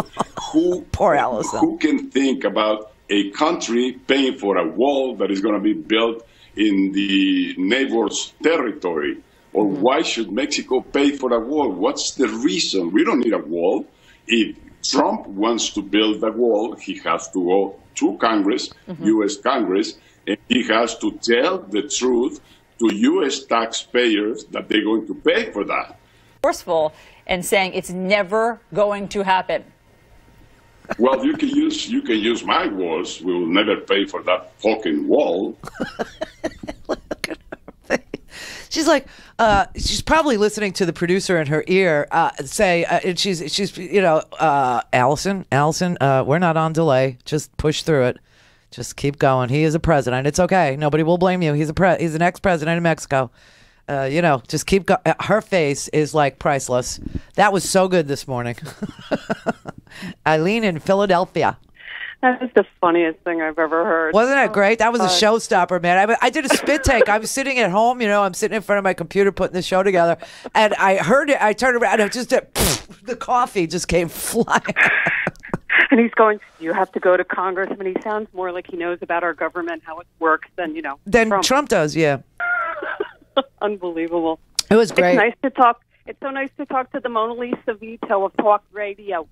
Poor Allison. Who can think about a country paying for a wall that is going to be built in the neighbor's territory? Or why should Mexico pay for a wall? What's the reason? We don't need a wall. If Trump wants to build a wall, he has to go to Congress, U.S. Congress, and he has to tell the truth to U.S. taxpayers that they're going to pay for that. Forceful and saying it's never going to happen. Well, you can use my words. We will never pay for that fucking wall. She's like, she's probably listening to the producer in her ear say, and she's Allison, we're not on delay. Just push through it. Just keep going. He is a president. It's okay. Nobody will blame you. He's an ex-president of Mexico. Just keep going. Her face is like priceless. That was so good this morning. Eileen in Philadelphia. That is the funniest thing I've ever heard. Wasn't that great? That was a showstopper, man. I did a spit take. I was sitting at home, I'm sitting in front of my computer putting the show together, and I heard it. I turned around, and the coffee just came flying. And he's going, you have to go to Congress. I mean, he sounds more like he knows about our government, how it works, than, Than Trump does, yeah. Unbelievable. It was great. It's nice to talk. It's so nice to talk to the Mona Lisa Vito of talk radio.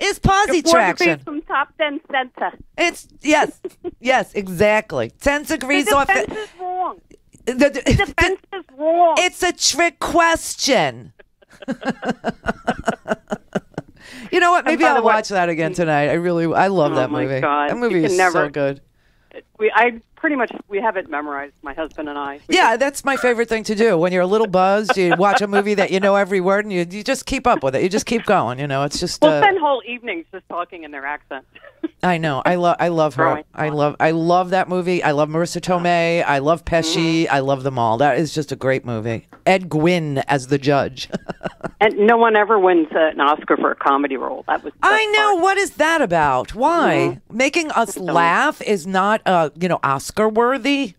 It's posi traction. From top 10 center. It's, yes, exactly. 10 degrees off. The defense is wrong. The defense is wrong. It's a trick question. You know what? Maybe I'll watch that again tonight. I love that movie. God. That movie is so good. We have it memorized, my husband and I. That's my favorite thing to do. When you're a little buzzed, you watch a movie that you know every word, and you just keep up with it. You just keep going. It's just. We'll spend whole evenings just talking in their accent. I know. I love her. I love that movie. I love Marissa Tomei. I love Pesci. I love them all. That is just a great movie. Ed Gwynn as the judge. And no one ever wins an Oscar for a comedy role. I know. What is that about? Why? Making us laugh is not, Oscar worthy.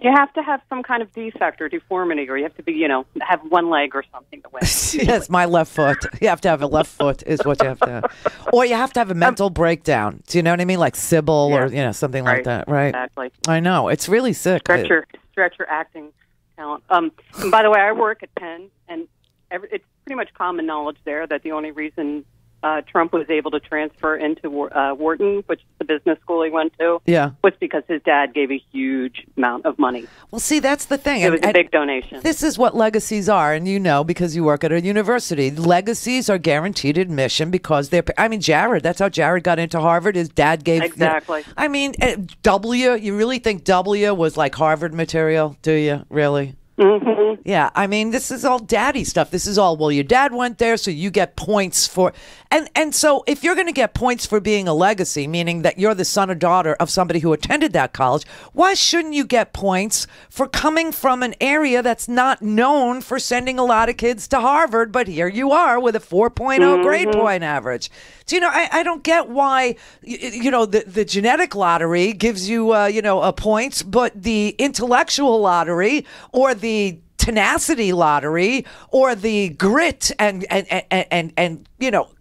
You have to have some kind of defect or deformity, or you have to be, have one leg or something to win. Yes, my left foot. You have to have a left foot is what you have to have. Or you have to have a mental breakdown. Do you know what I mean? Like Sybil or, something like that. Right. Exactly. I know. It's really sick. Stretch your acting talent. And by the way, I work at Penn, and it's pretty much common knowledge there that the only reason Trump was able to transfer into Wharton, which is the business school he went to, was because his dad gave a huge amount of money. Well, see, that's the thing. It was a big donation. This is what legacies are, and because you work at a university. Legacies are guaranteed admission because Jared, that's how Jared got into Harvard. His dad gave... Exactly. You really think W was like Harvard material? Do you, really? Mm-hmm. Yeah, this is all daddy stuff. This is all, your dad went there, so you get points for... And so if you're going to get points for being a legacy, meaning that you're the son or daughter of somebody who attended that college, why shouldn't you get points for coming from an area that's not known for sending a lot of kids to Harvard, but here you are with a 4.0 grade point average? So, I don't get why, the genetic lottery gives you, points, but the intellectual lottery or the tenacity lottery or the grit and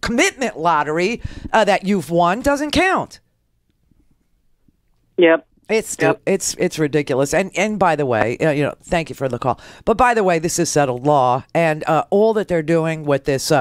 commitment lottery that you've won doesn't count. Yep. It's ridiculous. And by the way, thank you for the call. But by the way, this is settled law, and all that they're doing with this,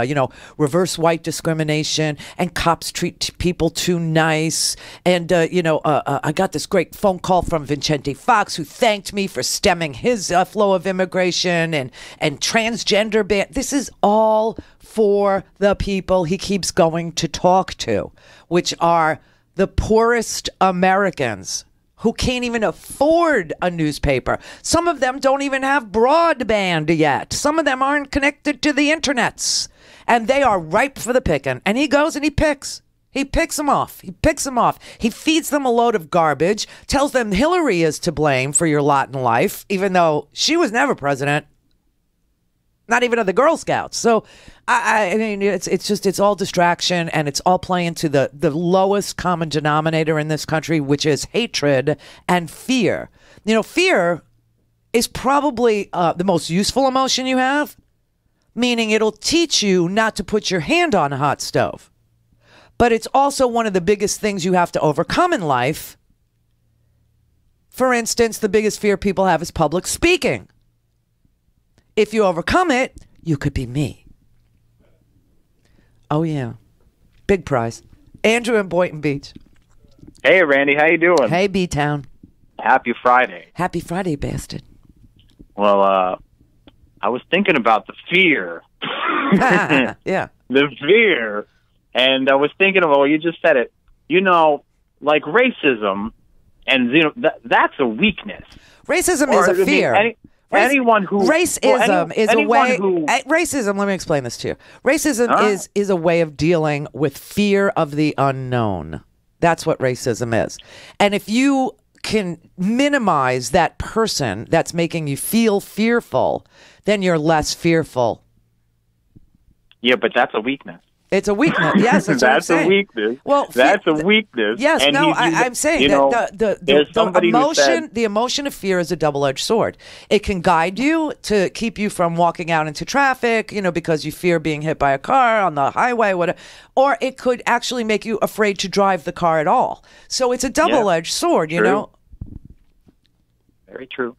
reverse white discrimination, and cops treat people too nice. And I got this great phone call from Vincente Fox, who thanked me for stemming his flow of immigration and transgender ban. This is all for the people he keeps going to talk to, which are the poorest Americans, who can't even afford a newspaper. Some of them don't even have broadband yet. Some of them aren't connected to the internets. And they are ripe for the picking. And he goes and he picks. He picks them off. He feeds them a load of garbage, tells them Hillary is to blame for your lot in life, even though she was never president. Not even of the Girl Scouts. So, it's all distraction, and it's all playing to the lowest common denominator in this country, which is hatred and fear. Fear is probably the most useful emotion you have, meaning it'll teach you not to put your hand on a hot stove. But it's also one of the biggest things you have to overcome in life. For instance, the biggest fear people have is public speaking. If you overcome it, you could be me. Oh, yeah. Big prize. Andrew in Boynton Beach. Hey, Randy. How you doing? Hey, B-Town. Happy Friday. Happy Friday, bastard. Well, I was thinking about the fear. Yeah. The fear. And I was thinking of, you just said it. Like racism, and that's a weakness. Racism is a fear. Racism is a way. Racism. Let me explain this to you. Racism is a way of dealing with fear of the unknown. That's what racism is. And if you can minimize that person that's making you feel fearful, then you're less fearful. Yeah, but that's a weakness. It's a weakness. Yes, that's what I'm saying. A weakness. Well, that's a weakness. Yes, and no, I'm saying that the emotion of fear is a double-edged sword. It can guide you to keep you from walking out into traffic, because you fear being hit by a car on the highway, whatever. Or it could actually make you afraid to drive the car at all. So it's a double-edged sword, you know. Very true.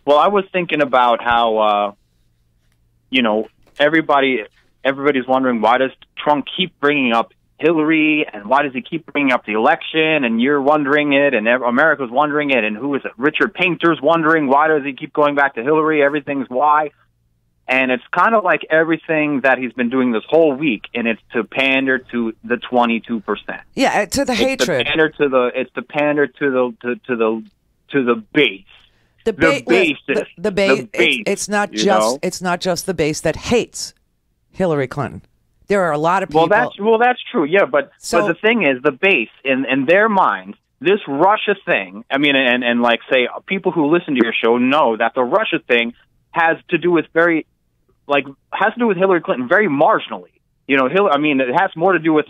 Well, I was thinking about how, everybody's wondering, why does Trump keep bringing up Hillary, and why does he keep bringing up the election? And you're wondering it, and America's wondering it, and who is it? Richard Painter's wondering, why does he keep going back to Hillary? Everything's why. And it's kind of like everything that he's been doing this whole week, and it's to pander to the 22%. Yeah, to the hatred. It's to pander to the base. The base. It's not just the base that hates Hillary Clinton. There are a lot of people. Well, that's true. Yeah, but the thing is, the base in their minds, this Russia thing. I mean, and like say people who listen to your show know that the Russia thing has to do with Hillary Clinton very marginally. It has more to do with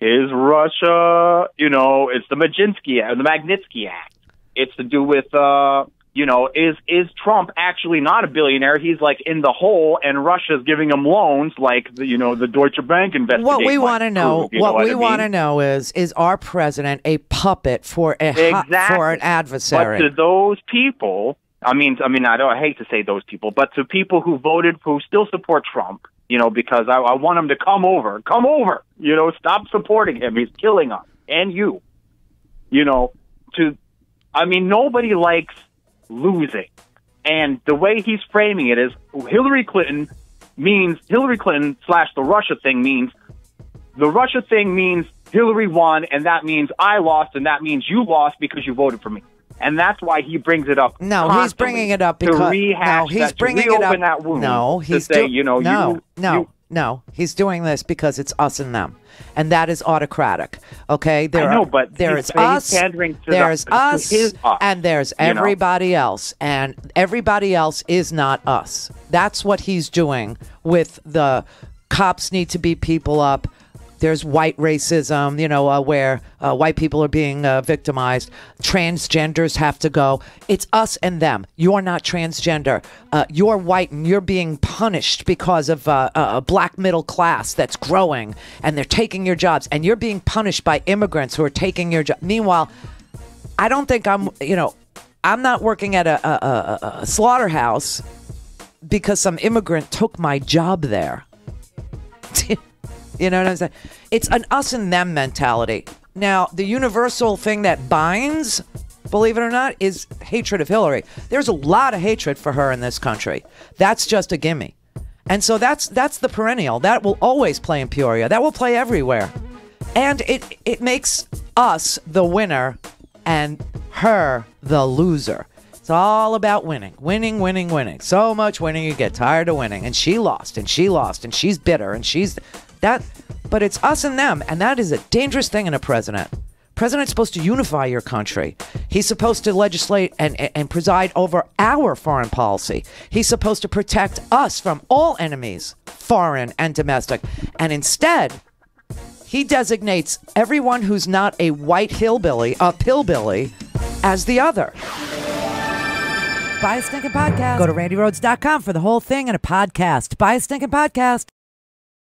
is Russia? It's the Magnitsky Act. It's to do with, is Trump actually not a billionaire? He's in the hole, and Russia's giving him loans, the Deutsche Bank investigation. What we want to know, want to know is our president a puppet for for an adversary? But to those people, I hate to say those people, but to people who still support Trump, because I want him to come over, stop supporting him. He's killing us and you, nobody likes losing. And the way he's framing it is Hillary Clinton / the Russia thing means the Russia thing means Hillary won, and that means I lost, and that means you lost because you voted for me. And that's why he brings it up. No, he's bringing it up because he's doing this because it's us and them, and that is autocratic. Okay, there's us, and there's everybody else, and everybody else is not us. That's what he's doing with the cops need to beat people up. There's white racism, where white people are being victimized. Transgenders have to go. It's us and them. You're not transgender. You're white and you're being punished because of a black middle class that's growing, and they're taking your jobs. And you're being punished by immigrants who are taking your jobs. Meanwhile, I don't think I'm not working at a slaughterhouse because some immigrant took my job there. You know what I'm saying? It's an us and them mentality. Now, the universal thing that binds, believe it or not, is hatred of Hillary. There's a lot of hatred for her in this country. That's just a gimme. And so that's the perennial. That will always play in Peoria. That will play everywhere. And it makes us the winner and her the loser. It's all about winning. Winning, winning, winning. So much winning you get tired of winning. And she lost, and she lost, and she's bitter, and she's... But it's us and them, and that is a dangerous thing in a president. President's supposed to unify your country. He's supposed to legislate and preside over our foreign policy. He's supposed to protect us from all enemies, foreign and domestic. And instead, he designates everyone who's not a white hillbilly, a pillbilly, as the other. Buy a stinking podcast. Go to RandiRhodes.com for the whole thing and a podcast. Buy a stinking podcast.